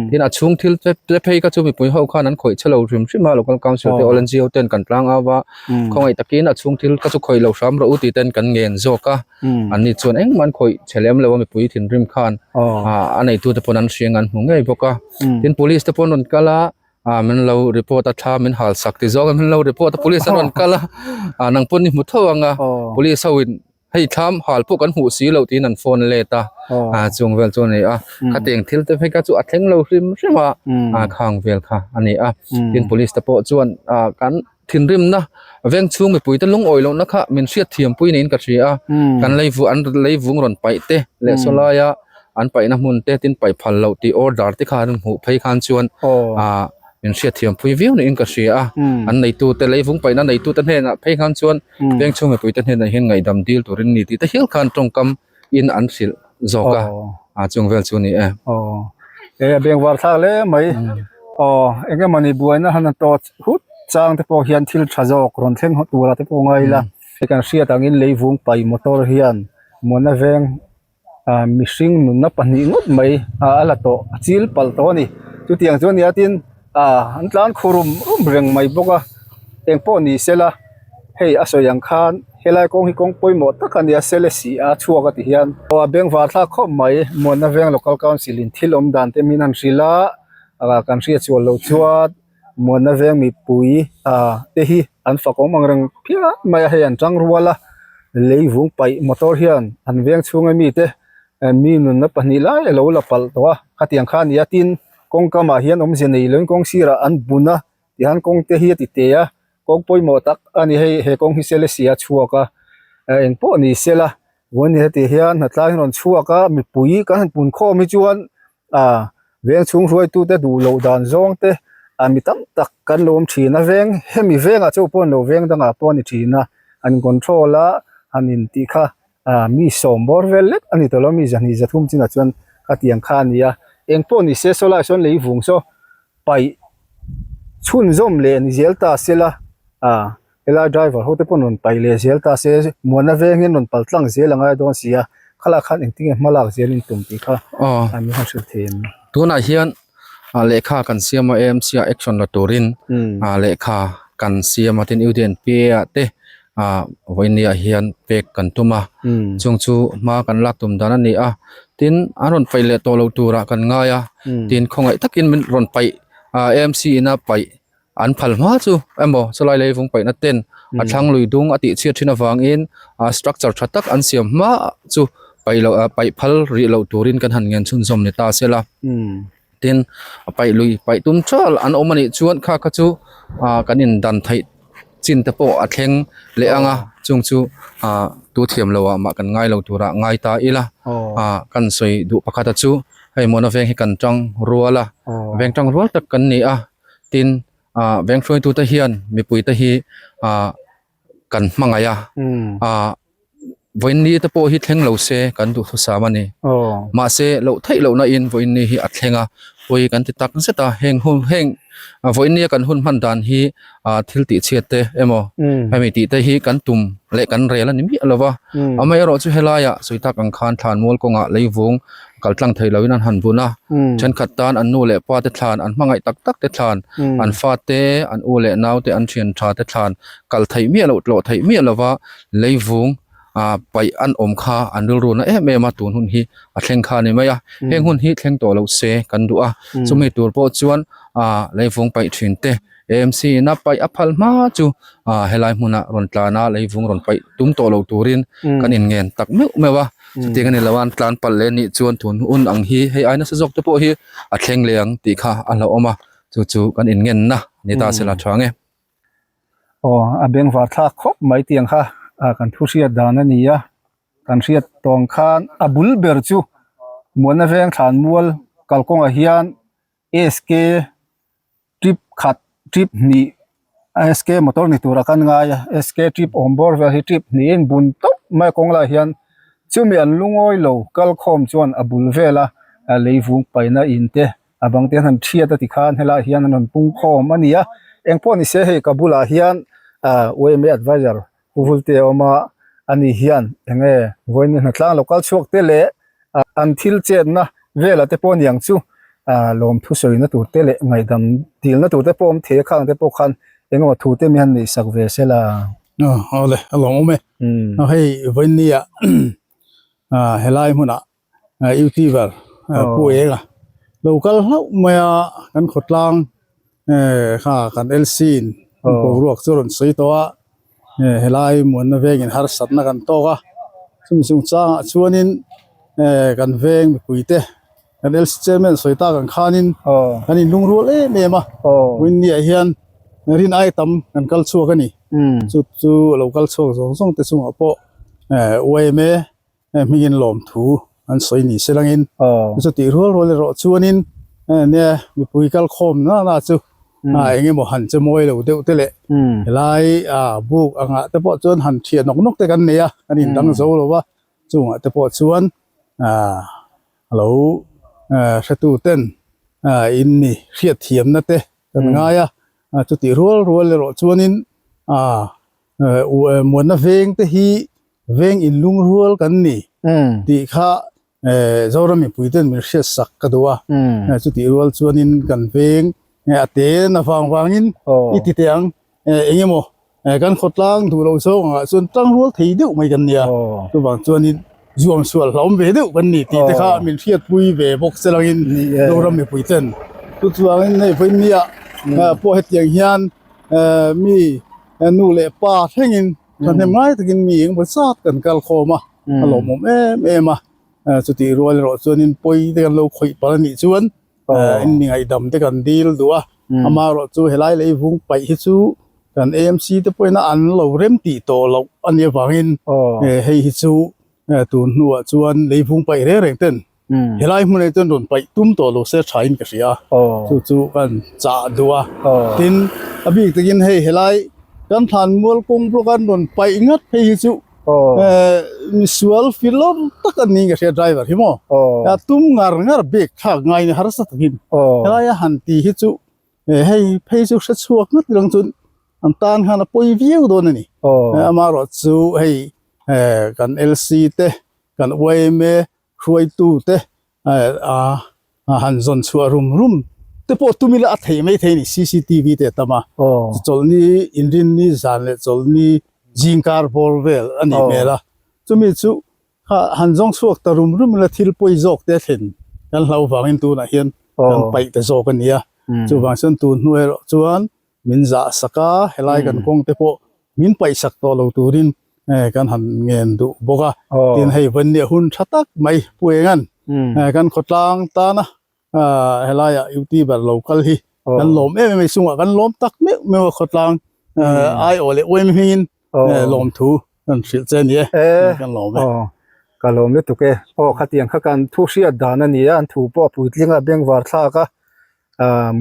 ที่น่าช่วงที่เล็บให้ก็จะมีปุ่ยเข้าข้านั้นข่อยเฉลาริมชิมาเรากำลังเชื่อที่ออลันจิโอเต้นกันกลางว่าคงไอ้ตะกี้น่าช่วงที่ก็จะข่อยเราซ้ำเราอุติเต้นกันเงินโจกะอันนี้ส่วนเองมันข่อยเฉลี่ยมเราว่ามีปุ่ยถิ่นริมข้านอันไหนตัวตะปนันเชียงกันหงไงพวกก็ที่policeตะปนนกันละมันเรา report ตามันหาสักที่จอมันเรา report ตา police นั่นก็ละนังปนนี่มุทวังpolice เอาให้ทำหาพวกกันหูสีเราที่นั่นโฟนเลตาจงเวลจงนี่ขัดเองทิลแต่ให้ก็จะอัดเทงเราริมใช่ไหมข้างเวลค่ะอันนี้ที่ police ตะปจวนกันถิ่นริมนะเวงช่วงไม่ปุ๋ยตะลุงอ่อยลงนะคะมันเสียเทียมปุ๋ยนี่ก็เสียกันเลยอันเลยวุ้งรอนไปเตะเลสลายอันไปนะมุนเตะตินไปพันเราที่ออร์ดาร์ที่ขาดหูไปข้างชวนเป็นเสียเทียมพุยวิวในอินกัสเซียอันในตัวแต่เลยฟุ้งไปนั่นในตัวตั้งเห็นเพย์ขันชวนเพียงช่วงไปปุยตั้งเห็นในเห็นไงดำดีลตัวเรนนี่ที่แต่เฮียขันตรงกำอินอันสิลจอกะจงเวลชวนนี่เบียงวาร์ทาเลยไหมเอ็งก็มันนี่บัวนะฮันนั่นตัวหุดจางแต่พอเฮียนทิลชาจอกรอนเทงตัวละแต่พอไงล่ะไอ้การเสียต่างอินเลยฟุ้งไปมอเตอร์เฮียนมันน่ะเวงมิชิงนุนนับปันนี่งดไหมอะไรตัวจิลปัลตัวนี่จุดที่อย่างชวนนี่ตินอันหลังคุรุมเรื่องไม่บอกว่าเองพ่อนี่เสละให้อาศัยยังคันเฮลัยกงฮิกงป่วยหมดถ้าคันนี้เสละสีชัวกันที่เฮียนเพราะว่าเบงวาร์ท่าข้อไม่มวนนั่งเวง local council ที่ลมดันเตมินันศิลาการเสียชัวเราชัวมวนนั่งเวงมีปุ๋ยเตหีอันฝากของมังเรื่องเพี้ยไม่ให้อันจังรัวละเลยวุ่งไปมอเตอร์เฮียนอันเวงช่วงมีเตมีนุนนับปนิลายเราละปัลตัวขัดยังคันนี้ตินกงกามาเฮียนเจนี่เรื่องกงซีระอันบุญนะที่ฮันกงเตฮีติเตียกงป่วยหมดตักอันนี้ให้กงฮิเซเลเสียชัวก็เองพวกนี้เสละวันนี้ที่เฮียนนัดลายนนชัวก็มีปุ๋ยกันปุ่นข้อมีจวนเวียงชุงรวยตู้แต่ดูโลดานซองเตมีตั้งตักกันลมชีนะเวียงให้มีเวียงเจ้าปนโลเวียงตั้งปนชีนะอันคอนโทรลละอันอินติค่ะมีสมบอร์เวลเล็กอันนี้ตัวเรามีจันนี่จะทุ่มจินจวนกัดยังคันนี้เองพวกนี้เสียสละส่วนเลยฟุงโซไปชุนจอมเลยนี่เจลตาเสละเวลาไดรเวอร์เขาจะปนนไปเลยเจลตาเสมวนเวงเงินนนปัลตังเจลังไงโดนเสียขลักขันเองที่มาลากเจลินตุ่มตีค่ะอันนี้เขาสุดเทียนตัวไหนเฮียนเลขากันเสียมาเสียแอคชั่นละตัวรินเลขากันเสียมาที่อิวเดียนเปียเตวันนี้เฮียนเป็กกันตุมาจงชูมากันลักตุมดานันนี่ทินอารอนไปเลตัวเราตัวรักกันง่ายทินคงไอ้ทักกินมันรอนไปMC น่ะไปอันพัลมาจูบ่สลายเลยฟงไปนัดเต้นทั้งลุยดุงอติเชียทินฟังอินstructure ชัดตักอันเสียมมาจูไปเราไปพัลรีเราตัวรินกันหันเงินชุนสมในตาเสละ tin pai lui pai tum chal an omani chuan kha kha chu kanin dan thai chin te po a thleng le anga chung chu tu thiam lowa ma kan ngai lo tura ngai ta ila kan soi du pakhata chu hei mona veng hi kan tang ruala veng tang rual tak kan ni a tin veng throi tu ta hian mi pui ta hi kan mangaya voin ni te po hi thleng lo se kan du thu sa mani ma se lo thai lo na in voin ni hi a thlenga poi kan ti tak zeta heng voin ni kan hun man dan hi thil ti chete emo ami ti te hi kan tum le kan rela ni mi alova amai ro chu helaya soita kan khan than mol ko nga leivung kaltlang thei loin an han buna chen khat tan an nu le pa te thlan an mangai tak tak te thlan an fa te an u le nau te an thian tha te thlan kal thei mi lo tlo thei mi lova leivung pai an om kha anul ru na me ma tun hun hi a thleng kha ni maya heng hun hi thleng to lo se kan du a chumi tur po chuan leivung pai thin te AMC na pai aphal ma chu helai muna ron tlana leivung ron pai tum to lo turin kan in ngen tak mewa ti kan lawan tlan pal le ni chuan thun un ang hi hei aina sa jok te po hi a thleng leang ti kha ala oma chu kan in ngen na ni ta sela thange a beng wa tha khop mai tiang kha kan thu sia dana nia kan sia tong khan abul ber chu mona veng than mual kalkong a hian SK trip ni SK motor ni tura kan nga ya SK trip ombor ve hi trip ni in bun top mai kong la hian chumi an lungoi lo kal khom chuan abul vela leivung paina inte abang te han thia ta ti khan hela hian an pung khom ania engpo ni se he kabula hian OM advisor uvulte oma ani hian enge voin na tlang local chok te le until chen na vela te pon yang chu lom thu soi na tur te le ngai dam dil na tur te pom the khang te po khan engo thu te mi han ni sak ve sela ole along me hei voin ni helai huna youtuber puega local hau maya kan khotlang kha kan elsin ko ruak churon sei to helai mon na vengin har sat na kan to ga sum cha chuanin kan veng puite kan el chairman soita kan khanin kanin lungru le mema win ni hian rin ai tam kan kal chu ka ni chu local chu song te sung apo oime mingin lom thu an soi ni selangin chu ti rol ro chuanin ne mi pui kal khom na chu enge mo han che moi lo deu te le lai buk anga te po chuan han thia nok te kan neya anin dang zo lo wa chunga te po chuan lo satu ten in ni riat thiam na te kan nga ya chu ti rol ro chuanin mon na veng te hi veng in lung rual kan ni ti kha zorami puiten mi hriat sak ka duwa chu ti rol chuanin kan veng ate na wangin iti teang engemo kan khotlang du lo so nga chun tang rol thei deuh mai kan nia chu wang chuanin zuam sual hlom ve deuh kan ni ti te kha min hriat pui ve bok selangin doram mi puiten chu chuangin nei voin nia po hetiang hian mi nu le pa thengin kan mai takin mi eng bosat kan kal khoma alomom ema chu ti rol ro chuanin poi te kan lo khoi pa ni chuan in ni ngai dam te kan deal duwa amaro chu helai leivung pai hi chu kan AMC te poina an lo rem ti to lo ania wangin hei hi chu tun nuwa chuan leivung pai re reng ten helai mun ei ton ron pai tum to lo se thain ka ria chu kan cha duwa tin abi takin hei helai kan than mol kong pro kan ron pai ngat hei hi chu visual filon takan ni ga driver himo ya tum ngar bek tha ngai ni har sa takin ya hanti hi chu hei phei chu sa chuak ngat lang chun an tan khana poi view don ni amaro chu hei kan LC te kan OME khuai tu te han zon chu rum te po tumila a thei mai thei ni CCTV te tama chol ni indin ni zan le chol ni jingkar bolvel ani mela chumi chu hanjong suak tarum la thil poi jok te thin kan hlau wangin tu na hian kan pai te jok ania chu wangson tu nuai chuan min za saka helai kan kong te po min pai sak to lo turin kan han ngen du boga tin hei van ne hun thatak mai puengan kan khotlang ta na helaya uti bar local hi kan lom me sunga kan lom tak me khotlang ai ole oi min lom thu kan sil chen ye kan lom ka lom le tuke khatiang kha kan thu sia dan ani an thu po puitlinga beng war thla ka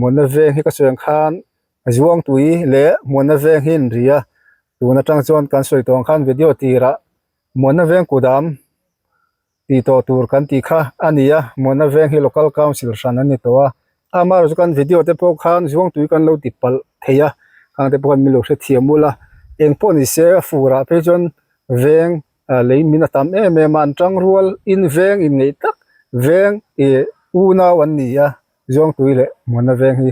mona veng hi ka seng khan zuang tui le mona veng hin ria tuna tang chon kan soi tong khan video tira mona veng kudam ti to tur kan ti kha ania mona veng hi local council ran ani to amar ju kan video te po khan zuang tui kan lo ti pal theya kang te po kan milo se thiamula eng po ni se fura pe jon veng lei mina tam man tang rual in veng in nei tak veng una wan nia zuang tui le mona veng hi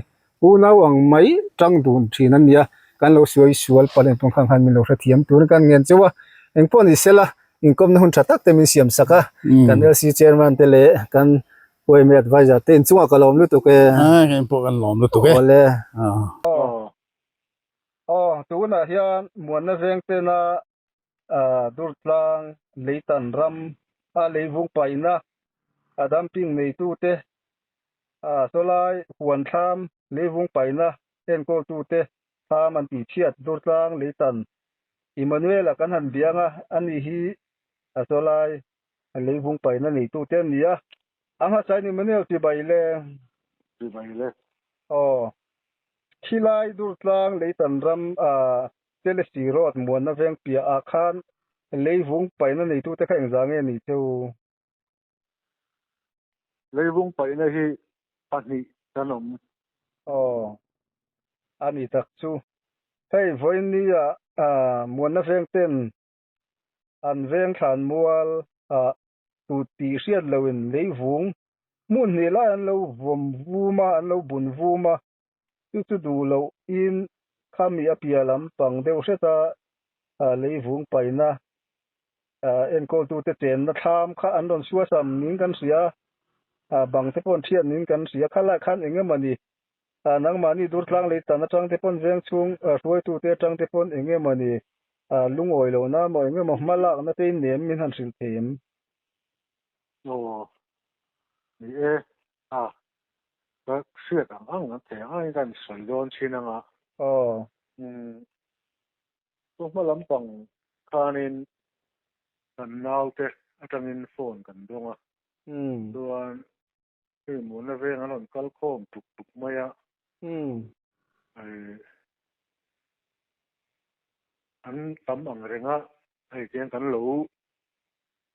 una wang mai tang dun thinan nia kan lo suai sual palen tong khang han milo se thiam tur kan ngen chewa eng po ni sela inkom na hun thatak te min siam saka kan LC chairman te le kan OM advisor ten chunga kalom lu to ke kan po kan lom lu to ke ole tuna hian muanna veng te na durtlang leitan ram leivung paina adam ping nei tu te solai huan tham leivung paina ten ko tu te tham an ti thiat durtlang leitan Emmanuel kan han bianga ani hi solai leivung paina nei tu te nia anga sai ni Emmanuel ti baile khilai durtlang leitan ram telesi road muanna veng pia khan leivung paina nei tu te kha engzang nge ni chu leivung paina hi ani kanom ani tak chu hei voinia muanna veng ten an veng than mual tu ti hriat loin leivung mun ni la an lo vom vuma an lo bun vuma chu du lo in khami apia lam pang deu seta leivung paina en ko tu te ten na tham kha an don suwa sam ning kan sia bang te pon thian ning kan sia khala khan engemani nang mani durtlang le tan atang te pon veng chung ruai tu te tang te pon engemani lungoi lo na mo engem malak na te nem min han sil them niก็เชื่อต่างๆแต่อ้ายกันสวยโดนชินังพวกมาลำปังคานินกันนาวเตอาจารย์โฟนกันด้วยตัวที่หมุนเรื่องนั้นกัลโคมตุกมาอันตำอังเรงะไอ้เจียงกันหลู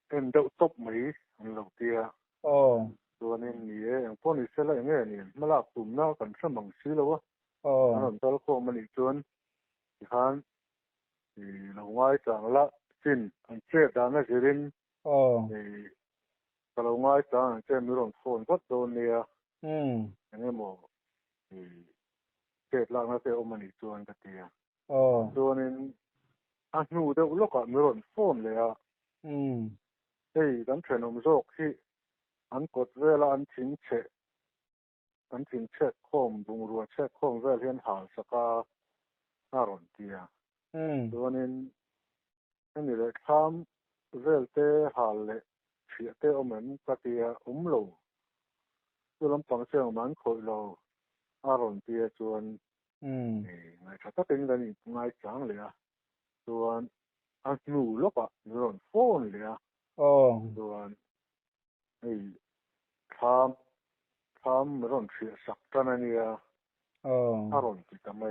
เป็นเดาตบไหมอันหลูเตียตัวนี้นี่พวกนี้เสร็จแล้วนี่มาลากตุ่มหน้ากันสมังซีแล้ววะอันนั้นก็มันอีกส่วนที่ฮันเราไว้จังละสิ้นอันเชื่อดานะสิรินเราไว้จังเชื่อมีรอนโฟนก็โดนเนี่ยอย่างนี้หมอเชื่อดละนะเชื่อมันอีกส่วนก็เตียตัวนี้อันนู้นเดี๋ยวลูกก็มีรอนโฟนเลยกันเทรนอมโซกที่อันกดเวลาอันชิงเชะข้อมบุงรัวเชะข้อมเวลเฮียนหาสกาหน้ารอนเตียตัวนี้นี่เลยทำเวลเตหาเลยเสียเตอเหมือนกเตียโลตัวลำปังเสียงมันคอยโลอารอนเตียส่วนไงถ้าเป็นกันนี่ไงจังเลยส่วนอันนู้ลูกอ่ะมีรอนโฟนเลยส่วนทำรอนเสียสักกันเนี่ยอารอนติดทำไม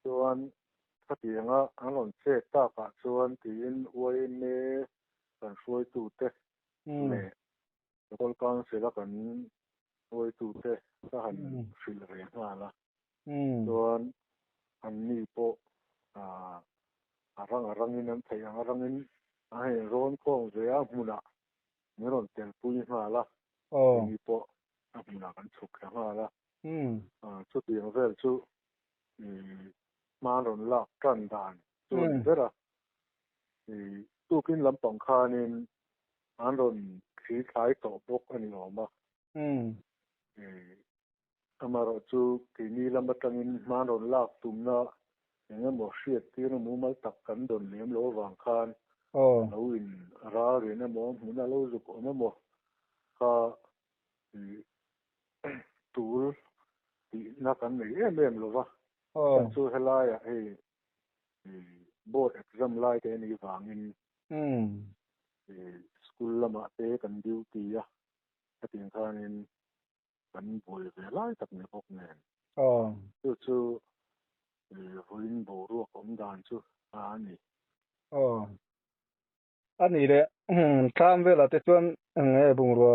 ส่วนถ้าที่งั้นอารอนเสียตากะส่วนที่อินไว้เน่กันช่วยตูเตเนี่ยคนกลางเสียละกันไว้ตูเตก็หันสิเรียนมาละส่วนอันนี้พอรังอินนั่นแต่ยังรังอินให้ร้อนข้องเสียมุนะมีรอนเตียนปุยมาละมีพอมุนะกันฉุกมาละชุดอย่างเวลชุมารอนลักกันดานส่วนเวลาตู้กินลำปังคานินอันรอนขีดขายต่อบกอันนี้ออกมาอามารจูที่นี่ลำบัตังอินมารอนลักตุ่มนะอย่างเงี้ยหมอเสียดที่เราหมูมาตักกันโดนเลี้ยมโลวางคานเราอินราเรียนหมอหมุนเราจุกหมอก็ ตูลที่นักกันนี่เอ็มหรอวะสู้ให้ลายไอ้โบสถ์ exam ลายแต่นี่วางin สกูลละมาเตกันดิวตี้อ่ะก็ถึงคันin กันบ่อยเวลาตักเนี่ยพวกเนี่ยสู้วินโบรัวของดานสู้นี่อันนี้แหละตามเวลาแต่ส่วนบุงรัว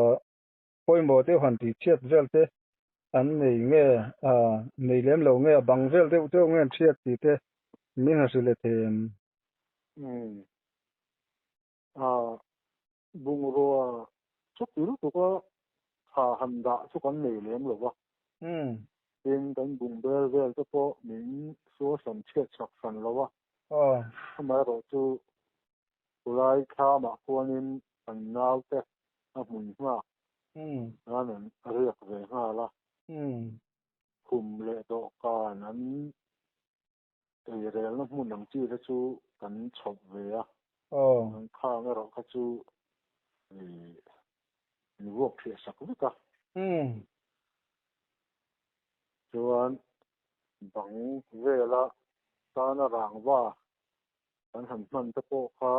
ปอยบ่เตหันที่เชียดเวลเตอันนี้เงในเล่มเราเงบังเวลเตอุตเงเชียดที่เตมีหาสิเลเตบุงรัวชุกอยู่ตัวก็หาหันดาชุกันในเล่มหรอวะเป็นกันบุงเบลเวลเฉพาะมิงสัวสันเชียดสักสันแล้ววะทำไมเราจูกุไลข้ามาควนินอันนาวเตะมุนมากนั่นเรียกเวหาละคุมเลดอกานั้นเรียนแล้วมุนหนังจีจะจูกันชอบเวียข้าไม่เราก็จูนี่วกเพียสักวิกะส่วนบังเวลาตานรางว่าอันหันมันจะโปะค่ะ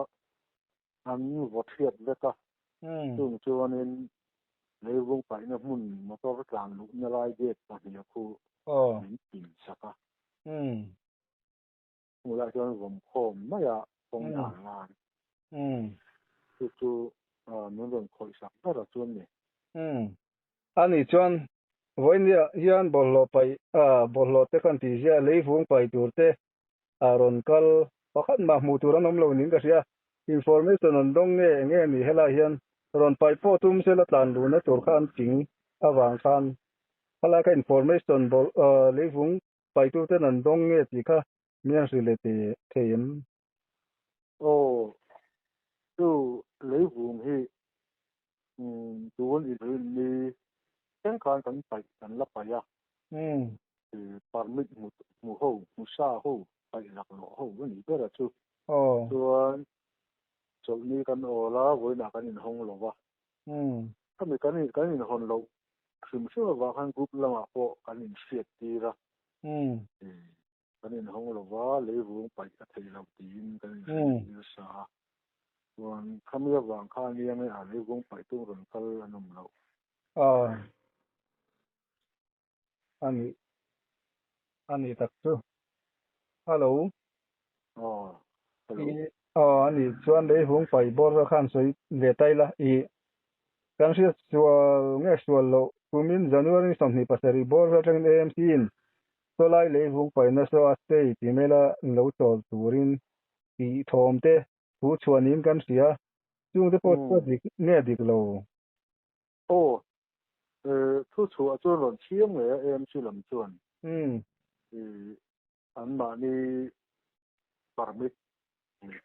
อันนี้วัดเทียบเลยก็ซึ่งจวนนี้ในวงไปนะมุนมาก็กลางลุกนลายเด็ดมาเดียวคู่มีปิ่นสักมูลจวนผมคมไม่อยากคงด่างงานจู่ๆมันเรื่องคอยสักก็จวนนี่อันนี้จวนวันนี้ยันบอลไปบอลเตกันที่จะเลยวงไปตัวเตรอนกัลพอขันมาหมู่ตัวน้ำเราหนิงก็เสียinformation นั้นตรงนี้นี่เฮลาเฮียนรอนไปโพตุ้มเสละตันดูนะตัวขันจริงวางคันเฮลาก็ information บอลเลยวุ้งไปตัวเตนั้นตรงนี้ที่ค่ะมีสิ่งเลติเทียมตัวเลยวุ้งที่ตัวนี้มีแข่งขันกันไปกันละไปอ่ะปาร์มิดมูโฮมูซาโฮไปหลักหล่อโฮวันนี้ก็จะชูส่วนจบนี้กันละวันหน้ากันinห้องหรอวะถ้ามีกันinห้องเราคือไม่ใช่ว่ากันกรุ๊ปละมาพอกันinเสียตีละกันinห้องหรอวะเลยวุ้งไปกับเธอเราตีนกันinเยอะซะส่วนถ้ามีวางข้างนี้ไม่อาจเลยวุ้งไปตู้รอนกันละนุ่มเราอันนี้ตักซูฮัลโหลอันนี้ส่วนเลยวุ้งไปบอร์ขันสวยเลตัยละกันเสียส่วนส่วนเราคุมินจันวารีสัมผัสปัสสาวะบอร์ขันเอ็มซีนโซไลเลยวุ้งไปนั่นสวัสดิ์ที่เมล่าเราโตตัวรินที่ทอมเตผู้ชวนนิมกันเสียจุงเตปอดก็ดิดิกเราทุกชัวร์จวนหล่นเชี่ยงเลยชื่อลำจวนอันมานี่ปาร์มิด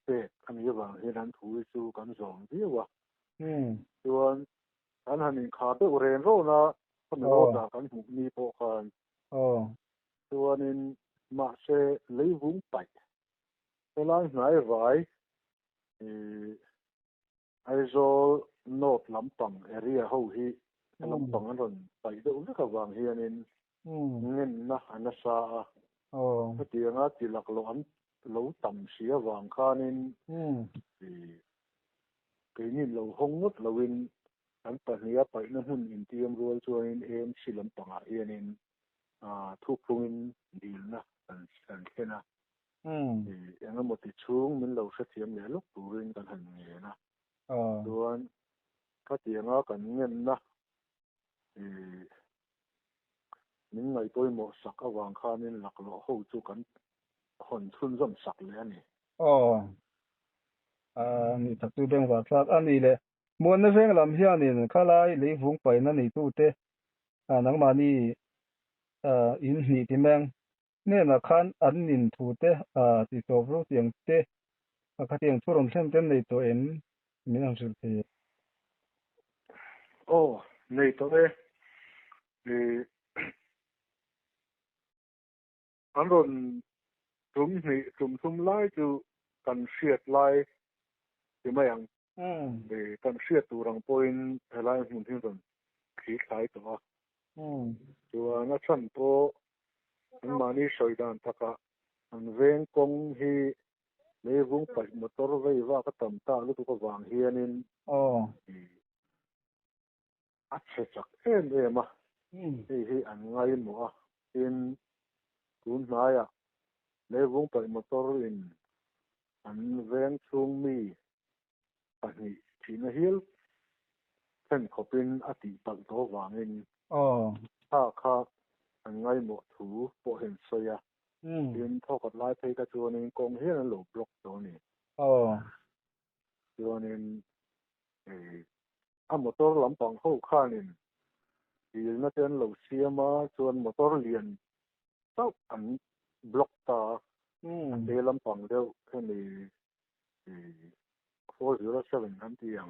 เป็ดอันนี้ว่าเห็นอันถูกสู้กันสองที่ว่าส่วนอันหันขาดไปเรียนรู้นะคนเราจากกันหูมีพอกันส่วนนี้มาเชเลยวุ้งไปเวลาไหนไว้ไอโซโนดลำปังเอรียเขาฮีลำปังนั้นไปดูแล้วก็วางเฮียนินเงินนะอันนั้นซาก็เดี๋ยวงั้นที่หลักหลอนเราต่ำเสียวางค่านินปีนี้เราห้องงดเราวินอันปัญญาไปนั่นหุ่นอินเดียมรัวจวนชิลำปังเฮียนินทุกพงดีนะอันแค่นะอย่างนั้นหมดที่ช่วงมันเราเสียมเนี่ยลูกตัวเองกันหันเงี้ยนะส่วนก็เดี๋ยวงั้นกันเงินนะนิ่งไงตัวหมดสักวางค่านี่หลักหล่อเขาจูกันคนทุนร่มสักเลยนี่นี่ตักตัวเบ่งว่าสักอันนี้เลยมวนในเรื่องลำเฮียนี่ข้าไล่เลยวุ้งไปนั่นนี่ตู้เตนังมานี่อินนี่ที่แมงเนี่ยนะคันอันนินทูเตที่โซฟรูเสียงเตก็เตียงทุรนเส้นเต็มในตัวมีหนังสือเตในตัวอันนั้นทุ่มไล่จูกันเสียดไล่ใช่ไหมยังกันเสียดตัวรังปอยน์ไล่หุ่นที่ตนขีดไล่ตัว ตัวนัชันโปอันมานี่สอยดานทักะอันเวงกงฮีเลวุงไปมอเตอร์เวย์ว่าก็ตำตาลุตุก็วางเฮียนินอัดเสจักเอ็มอ่ะที่อันไงหมัวอินกุนนายะเลวุงไปมอเตอร์อินอันเวงซุงมีอันนี้ที่นฮิลเส้นขบินอติตักโตวางอินถ้าข้าอันไงหมัวถูโปเห็นเสียอินเท่ากับลายเพกตัวนึงกงเฮียนหลบบล็อกตัวนี้ตัวนึงมอเตอร์ลำปังเข้าข้านินที่นั่นเป็นเหล่าเสียมาส่วนมอเตอร์เลียนเจ้าอันบล็อกตาเดลำปังเดียวแค่นี้407นั่นเอง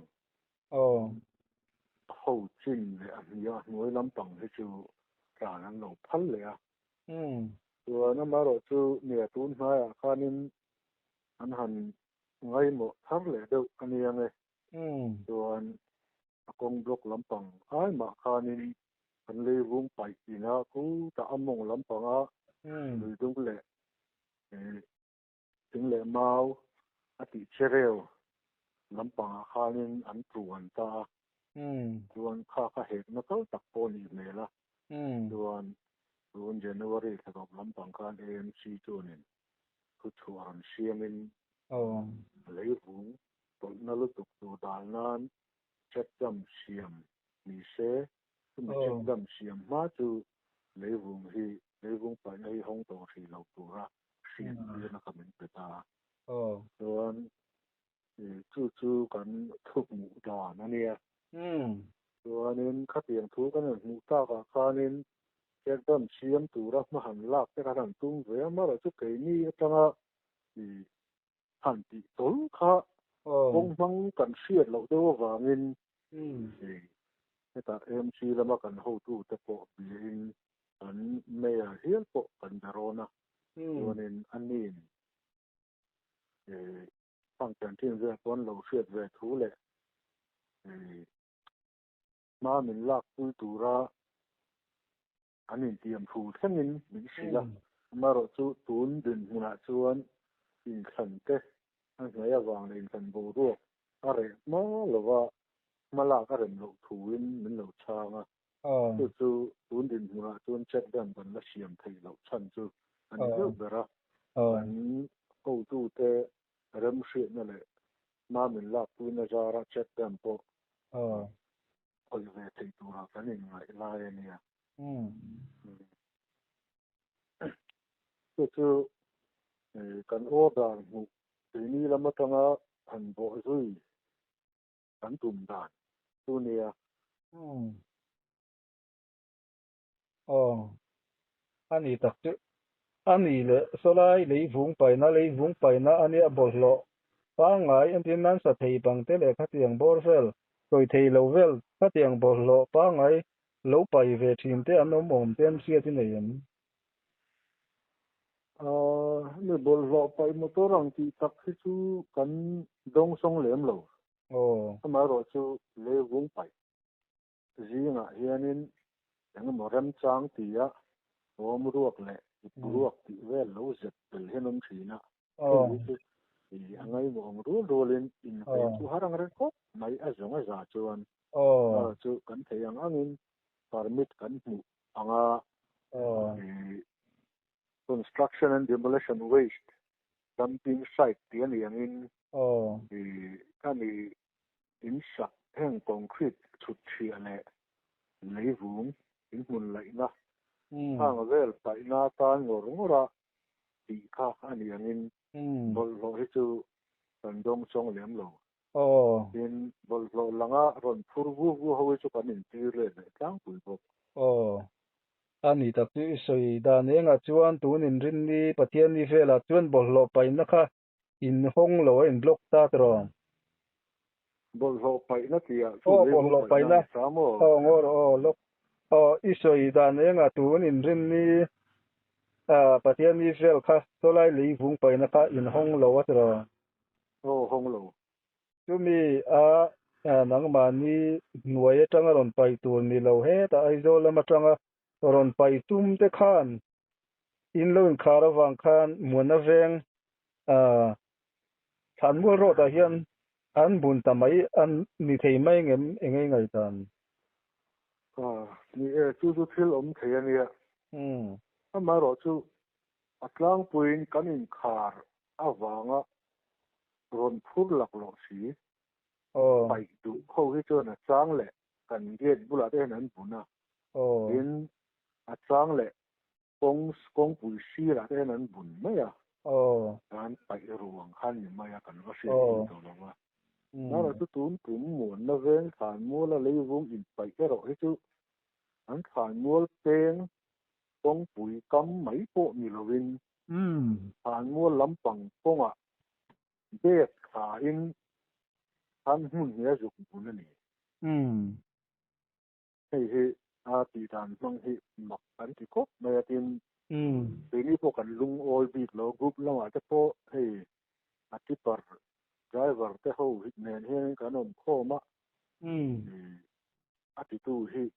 เข้าจริงเลยอันนี้หน่วยลำปังให้จูการนั้นเราพันเลยตัวนั้นมาเราจูเนี่ยตุนมาข้านินอันหันไงหมดทั้งเลยเดียวอันนี้ยังไงตัวกงบล็อกลำปังไอ้มาคานินอันเลวุงไปอีนะกูจะอมงลำปังหรือดุเละถึงเละเมาอติเชเรลลำปังคานินอันตรวนตาตรวนข้าเหตุนักเขาตักปนอีเมละตรวนเจนวารีกับลำปังคานAMCตัวนึงคือชวนเชียมินเลวุงตอนนั้นลุตุกตัวดานนั้นเช็ดดำเสียมมีเสซึ่งเช็ดดำเสียมมาจูเลวุงไปในห้องตัวที่เราตัวละเสียมเรียนนักมันเป็นตาส่วนจู่กันทุกหมู่ดานั่นเนี่ยส่วนนี้ขัดเตียงทุกกันหมู่ตากับคานินเช็ดดำเสียมตัวละมหันลากแต่กระทั่งตุ้งเวียมาเราจุกเกนี่ตั้งหันติตุลค่ะวงฟังกันเสียดเราเดียวว่าเงินแต่ MC แล้วมากันหูตู้แต่ปอบีอินอันเมียเฮียนปอกันดารนะตัวนี้อันนี้ฟังกันที่เรื่องต้นเราเสียดเวทูเลยมาหมิ่นลากปุยตูระอันนี้เตรียมถูแค่นี้มินสิละมาเราจูตุนดินหัวชวนอินขันเตอันไหนวางในกันบูรัวอะไรมาหรือว่ามาลากอะไรเราถูวินมันเราช้างจูตุนดินหัวชวนเช็ดดันบันละเสียมไทยเราชันจูอันนี้ก็เบระอันกูตูเตเริ่มเสียนั่นแหละมาหมิ่นลากปุยนาจาระเช็ดดันปอคอยเวทีตัวกันยังไงลายเนี่ยคือกันโอดานหูทีนี้เรามาตั้งอันบ่ซุยกันตุ่มดานตัวเนี่ยอันนี้ตักจุอันนี้เลยสลายเลยวุงไปนะอันนี้บ่หลอฟังไงอันที่นั้นสะเทบังเตเลขัดยังบ่เฟลโดยเทโลเวลขัดยังบ่หลอฟังไงโลไปเวทีมเตอันนมเต็มเสียที่ไหนนี่บอลไปมอเตอร์รังที่ตักที่จูกันดงสงเหลี่ยมโลทำไมเราจูเลวุงไปจีน่ะเฮียนินยังมอรัมจางตีอะโอมรวกเลยรวกที่เวลโลเจ็บเป็นเฮนมชีนะยังไงมองรู้โรลินอินไปจูหารังเรก็ไม่อาจจะจ่าจวนจูกันเทียงอันนี้พาร์มิดกันหมู่อังconstruction and demolition waste dumping site ที่อันนี้อินก็มีอินสักแห่งคอนกรีตชุดเชียร์เลยในvùngอินหุ่นเลยนะทางเวลไปหน้าตาหงอรงระตีข้าอันนี้อินบอลโลให้จูกันดงสงเหลี่ยมโลอินบอลโลลังอ่ะรอนฟูร์เขาให้จูกันอินตีเรื่องกลางปุ๋ยบอกอันนี้ตักจุสวยดานเองจวนตูนินรินนี่ปะเทียนนี่เฟลจวนบอลโลไปนะคะอินห้องโลอินบล็อกตาตรบอลโลไปนะที่บอลโลไปนะงอลกอีสวยดานเองตูนินรินนี่ปะเทียนนี่เฟลค่ะโซไลลีฟุงไปนะคะอินห้องโลตรห้องโลจุมี นังมานี่หน่วยจังรอนไปตัวนี่เราเฮตไอโซลมาจังรอนไปตุ้มเตคานอินลนคาราวังคานมวนเวงฉันบ่รอตะเฮียนอันบุญตะไมอันนี่เทไม่เงเองไงตันนี่จู่ๆทิลเทียเนี่ยถ้ามารอจู่อัตลางปุยนกันอินคาร์อาวางรอนพูดหลักหลอกสีไปดูเขาที่เจอน่ะจ้างแหละกันเรียนบุหรี่ได้นั้นบุญนะเห็นจ้างแหละกงปุยสีละได้นั้นบุญไม่อะการไปรวงขั้นไม่อะกันก็เสียตัวเราว่านั่นแหละตุ้มหมุนนะเรื่องขานมัวละเลยวงอินไปแค่เราให้จู่อันขานมัวเป็นกงปุยกำไม่โปมีละวินขานมัวลำปังกงอ่ะเด็กขาอินท่านหุ่นเนี่ยจุกบุญนี่ให้อาตีดานบางทีหมักอันที่ครบไม่ตินปีนี้พวกกันลุงโอยบีดเรากรุ๊ปแล้วอาจจะพอให้อาทิตย์ปอร์ไดรเวอร์แต่เขาหิดเนนเฮงกันอมโคมะอาทิตย์ตู้ที่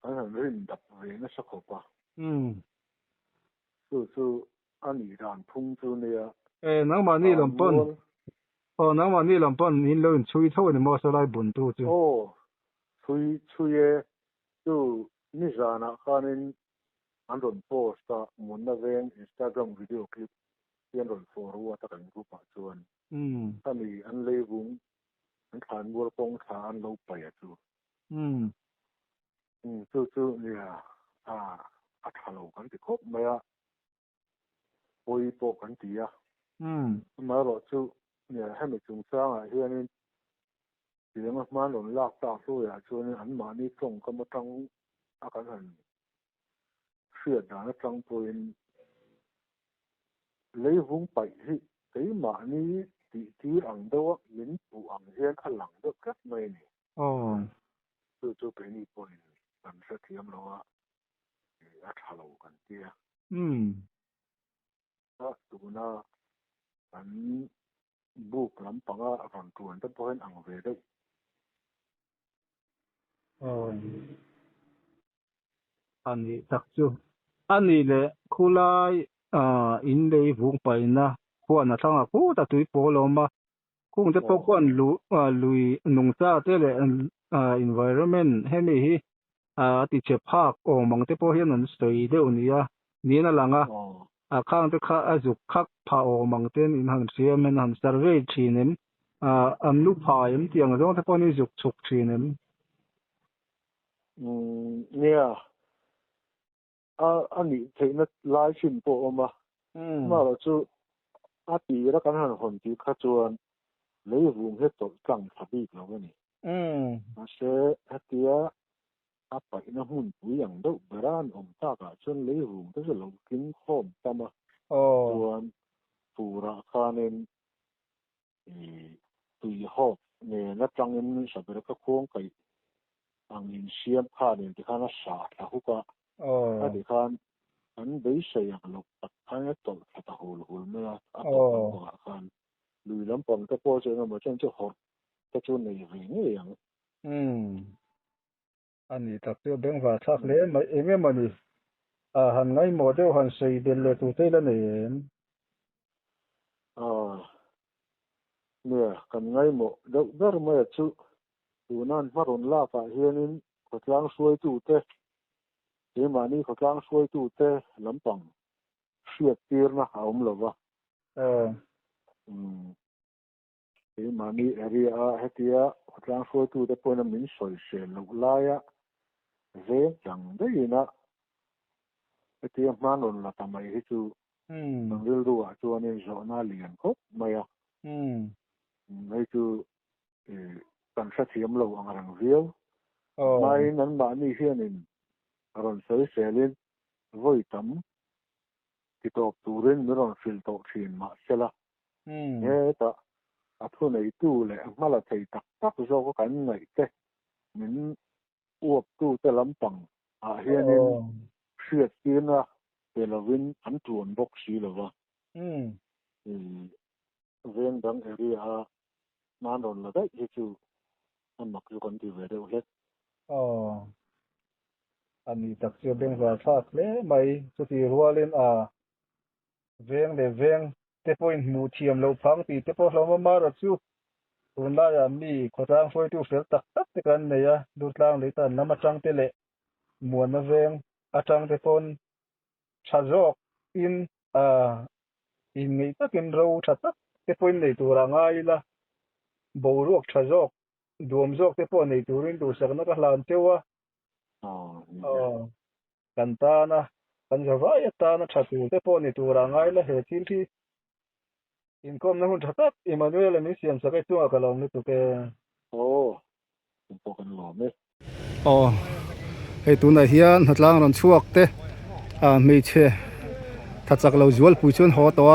อันนั้นเรื่องดับเวงสักขบสู้อันนี้ดานพุ่งจูเนี่ยนังมานี่ลำปอนนังมานี่ลำปอนนี่เลื่อนช่วยเท่านี้มาสลายบุญตัวจูช่วยจู่นี่จานะคันอันรอนโพสต์มุนนะเวง Instagram วิดีโอคลิปที่อันรอนฟอร์วัวตะกันรูปจวนถ้ามีอันเลวุงอันฐานวัวปงฐานเราไปจู่จู่เนี่ยอัฐโลกันที่ครบไหมอ่ะปอยโปกันตีอ่ะมาหลอจู่เนี่ยให้มันจุงสร้างอ่ะเฮียนี่เสียงมันหล่นลากตาสู้อ่ะชวนอันมานี่ส่งก็มาตั้งอาการหันเชื่อดานจังปุยเลยวุ้งไปที่ไอ้มานี่ตีอังเดวมินปูอังเฮียนขันหลังเด็กกัดไม่เนี่ยจู่เป็นนี่ปุยกันเสียมแล้วอ่ะอัฐโลกันเตี้ยดูนะอันบุกลำปังอ่ะรันตวนแต่พอเห็นอังเวได้อันนี้ตักจูอันนี้แหละคุลายอินเลยวุงไปนะพวกน่ะทั้งกูตะตุยโปลมาคงจะพวกคนลุยนุ่งซาเตเลenvironment ให้มีติเชภาคมังเตพอเห็นนั้นสวยเดอนี่นี่น่ะลังข้างตะคาจุกคักพามังเตนอินหันเสียมันหัน survey ทีนึงลูกพายมเตียงตรงตะพอนี่จุกฉุกทีนึงเนี่ยอันนี้เทนลายชินโปมาเราจู่ตีแล้วกันหันคนที่ข้าจวนเลยวุ้งให้ตกจังทับอีกแล้วนี่มาเสียตีไปนะหุ่นปุยอย่างเด็กบรานตากาจนเลยวุ้งก็จะลงกินข้อมตามาจวนปูราคาเน้นตุยหอบเนี่ยนัดจังเงินสับเปลือกโค้งไก่อังอินเชียมข้าเนี่ยที่ข้าน่าสาดแล้วก็ถ้าที่ข้าอันเบี้ยเสียงลบตัดข้าเนี่ยตกตะหูเมื่อข้าลุยลำปองตะโพเจอมาจนจะหดจะจนในเรื่องนี้อย่างอันนี้ตักเตือนเรื่องว่าทักเล่นมาเองมันนี่หันไงโมเดลหันสีเด่นเลยตัวเต้ละเนี่ยเนี่ยกันไงโมเดอร์มาจู่ดูนั่นมารุนลากเฮียนินเขาจ้างช่วยตู้เต้เดี๋ยวมานี่เขาจ้างช่วยตู้เต้ลำปังเสียตีร์นะเอาหมดวะเดี๋ยวมานี่เอริอาเฮติอาเขาจ้างช่วยตู้เต้พวกนั้นมินสวยเสียลูกลายเรื่องจังได้ยินะเฮติอามารุนละทำไมให้จู่ต้องเรียนรู้ว่าจู่นี่จะน่าเรียนครบไหมอ่ะให้จู่กันสักเสียมเราอังรังเวียวไม่นั้นบ้านนี้เฮียนินรอนเสือเสลินวัยตั้มที่ตบตูรินรอนฟิลตกชีนมาเสละเนี่ยแต่ทุนไอ้ตู้เลยมาละไทยตักโจก็กันไงเต้เหมือนอวบตู้แต่ลำปังเฮียนินเชื่อกินนะเปลวินอันจวนบกสีเลยวะเรื่องดังเอริอา man ron la dai hi chu an mak yu kon ti ve de het อ๋ออันนี้ตักเสียเบงว่าทากเลยไม่สุดที่รัวเล่นเวงเดเวงเตปอยหมูเทียมเราพังตีเตปอเรามาระจูตุนได้มีขอทางช่วยตู้เฟลตักตักกันเนี่ยดูทางเลยตันน้ำมาจังเตเลมวนมาเวงอาจังเตปอนชาจอกอินอินไงตักอินเราชัดตักเตปอนเลยตัวร่างไงล่ะบวรวกชาจอกดวมจอกเตปอนเลยตัวรินตัวสักนักลานเทวะกันตานะกันจะว่าอย่าตานะชัดตัวเตปอนเลยตัวร่างไงล่ะเหตุที่อินคอมนะหุ่นชัดอิมานูเอลมีเสียงสักตัวก็ลองนึกตัวแกโอ้ผมปกันหลอมเลยอ๋อไอ้ตัวไหนเฮียนหัดล้างรันช่วงเตไม่เช่ถ้าจากเราจวลผู้ชนหัวตัว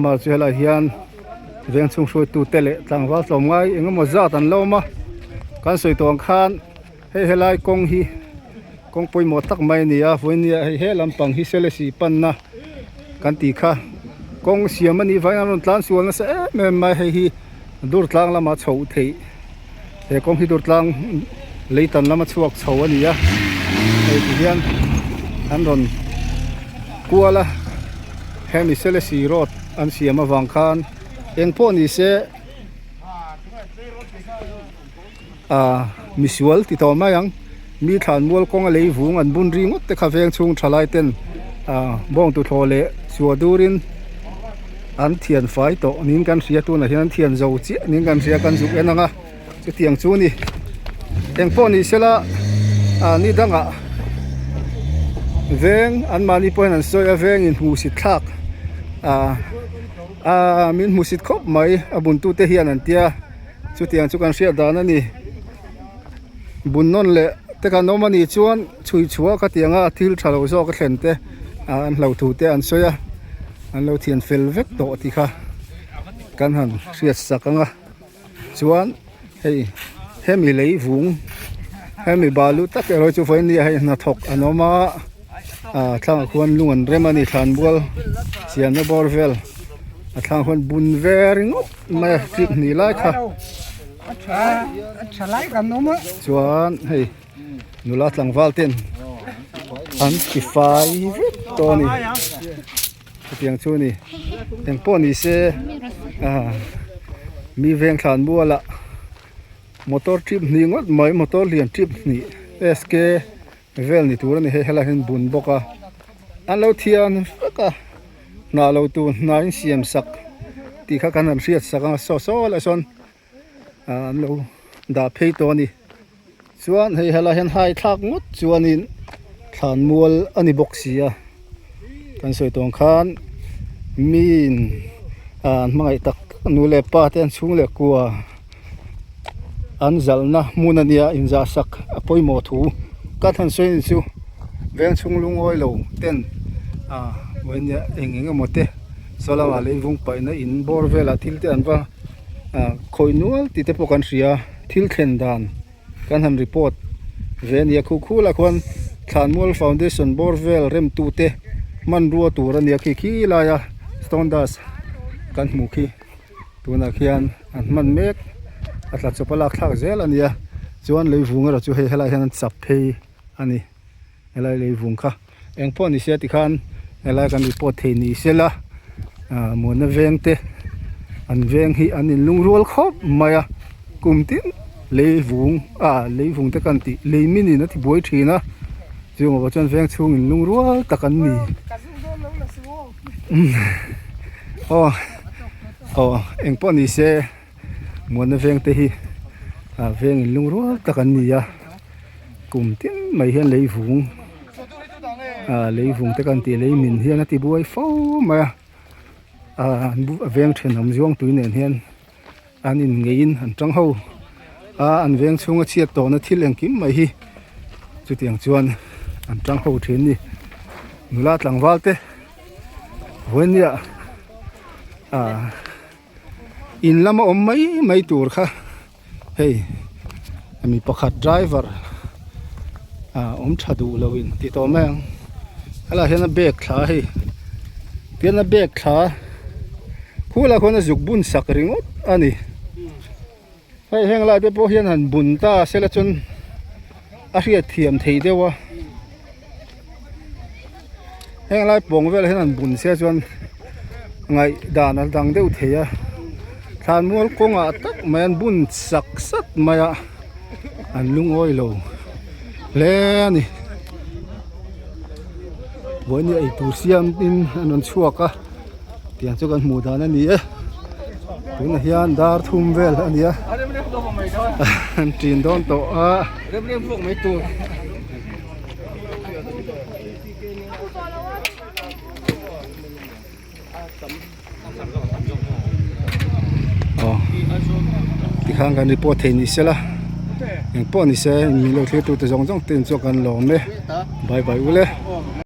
มาเจอละเฮียนเรียนช่วงช่วยตัวเตะต่างว่าสมัยเองก็มาจากตันเล่ามาการสวยตัวข้านให้เฮลัยกงฮีกงปุยหมดตักไม่เนี่ยวันนี้ให้เฮลำปังฮิเซเลสีปันนะกันตีค่ะกงเสียมันนี่ไฟนั้นตานส่วนนั้นเสไม่ไม่ให้ฮีดูดล้างละมาโฉเทแต่กงฮีดูดล้างเลยตันละมาช่วงโฉวันนี้ไอ้ที่เฮียนอันรอนกัวละแฮมิเซเลสีรถอันเสียมาวางคานเองพ่อนี่เสมิสวลติดต่อมายังมีฐานมวลกงเลยวุงอันบุญริงแต่ข้าเวงชุงทลายเต้นบ้องตุทอเลสัวดูรินอันเทียนไฟโตนิ่งกันเสียตัวน่ะที่นั่นเทียนเจ้าเจี๊ยนิ่งกันเสียกันสุกเอ็นนะจะเตียงจูนี่เองพ่อนี่เสละนี่ดังเวงอันมานี่พอนันสวยเวงอินหูสิทักมินหูสิครบไหมบุญตุเทียนอันเตียจุดเตียงจุกันเสียดานั่นนี่บุญนั่นแหละแต่การน้องมันนี่ชวนช่วยชัวก็เตียงทิลชาโลโซก็เห็นเตอันเราถูเตอันสวยอันเราเทียนเฟลเวกโตที่ค่ะกันหันเสียสักงะชวนให้มีเลยวุงให้มีบาลุตักเราจะไฟนี่ให้นัทกอันน้องมาทางคนลุงเรมันนี่ทานบัวเสียนบอร์เวลทางคนบุญเวริงมาจิบนี่ไล่ค่ะชวนให้หนูลาดหลังวาลเต้นอันที่ไฟตัวนี้เตียงชูนี่เตียงป้อนนี่เสมีเวงทานบัวละมอเตอร์ทริปนี่งดไหมมอเตอร์เลียนทริปนี่SKเวลนี่ตัวนี้ให้เราเห็นบุญบอกว่าอันเราเทียนก็น่าเราตัวนายเสียมสักที่ข้ากันเสียสักโซ่ละส่วนเราดาเพย์ตัวนี้ส่วนให้เราเห็นไฮทักงดส่วนนี้ฐานมวลอันนี้บอกเสียกันสวยตรงข้านมีนมังไอตักนูเลป้าเต้นชุ่งเลกัวอันจัลนะมูนันยาอินจาสักปอยหมอถูก็ทันสวยนิจูเวียงชุ่งลุงอ้อยเราเต้นวันนี้เองก็หมดเตะสลาวาเลยvùngไปนะอินบอร์เวลาทิลเตอันว่าคอยนัวติดเตปกันเสียทิลเทนดานกันทำรีพอร์ตเวียนยาคู่ละคนฐานมวลฟาวเดชั่นบอร์เวลเริ่มตูเตมันรัวตัวรันยาขี้ลายสตอนดัสกันหมูขี้ตัวนักเรียนอันมันเมกอัตลักษณ์ปลักทักเซลอันนี้จวนเลยvùngเราจะให้เราเห็นสับเพย์อันนี้อะไรเลยvùngค่ะเองพ่อนี่เสียติคันอะไรกันรีพอร์ตเทนี่เสละมวนเวงเตอันเวงฮีอันนี้ลุงรัวครบมากุมติเลยvùngเลยvùngตะกันติเลยมินินะที่บวยทีนะจู่มาจนเวงช่วงลุงรัวตะกันนี่เองพ่อนี่เสมวนเวงเตฮีเวงลุงรัวตะกันนี่กุมติไม่เห็นเลยvùngเลยvùngตะกันติเลยมินเฮียนะที่บวยฟ้ามาเวียงเช่นน้ำจ้วงตุยเนี่ยเห็นอันนี้เงินอันจังหูอันเวียงช่วงเชียตัวนั้นที่เลี้ยงกิมไม่ฮีจุดอย่างจวนอันจังหูเช่นนี่นุลาหลังวัลเตวันนี้อินละมาไม่ตัวค่ะเฮ้ยมีประคัดไดรเวอร์ชัดดูเลวินติดต่อแม่งอะไรเห็นเบรกขาให้เปลี่ยนเบรกขาคู่ละคนจะจุกบุญสักริงอันนี้ ให้แห่งลายเดโปเฮียนหันบุญตาเสละจนอาเรียเทียมเทเดียววะแห่งลายปงเวลาเห็นหันบุญเสียจนไงด่านดังเดียวเทียทานมัวกงอ่ะตักมันบุญสักสัดมาอันลุงอ้อยโลแล้วนี่วันนี้ไอ้ตูเสียมดินอันนั้นชั่วกะเตียงจุกันหมู่ดานั่นนี่ถึงเฮียนดาร์ทุ่มเวลอันนี้อันจีนโดนโตเริ่มพวกไม่ตูที่ข้างกันรีพอร์ตเทนนิสละอย่างป้อนนี่เสียมีโลกที่ตัวจะจงเต็มจกันหลอมเลยบายบายอุเลย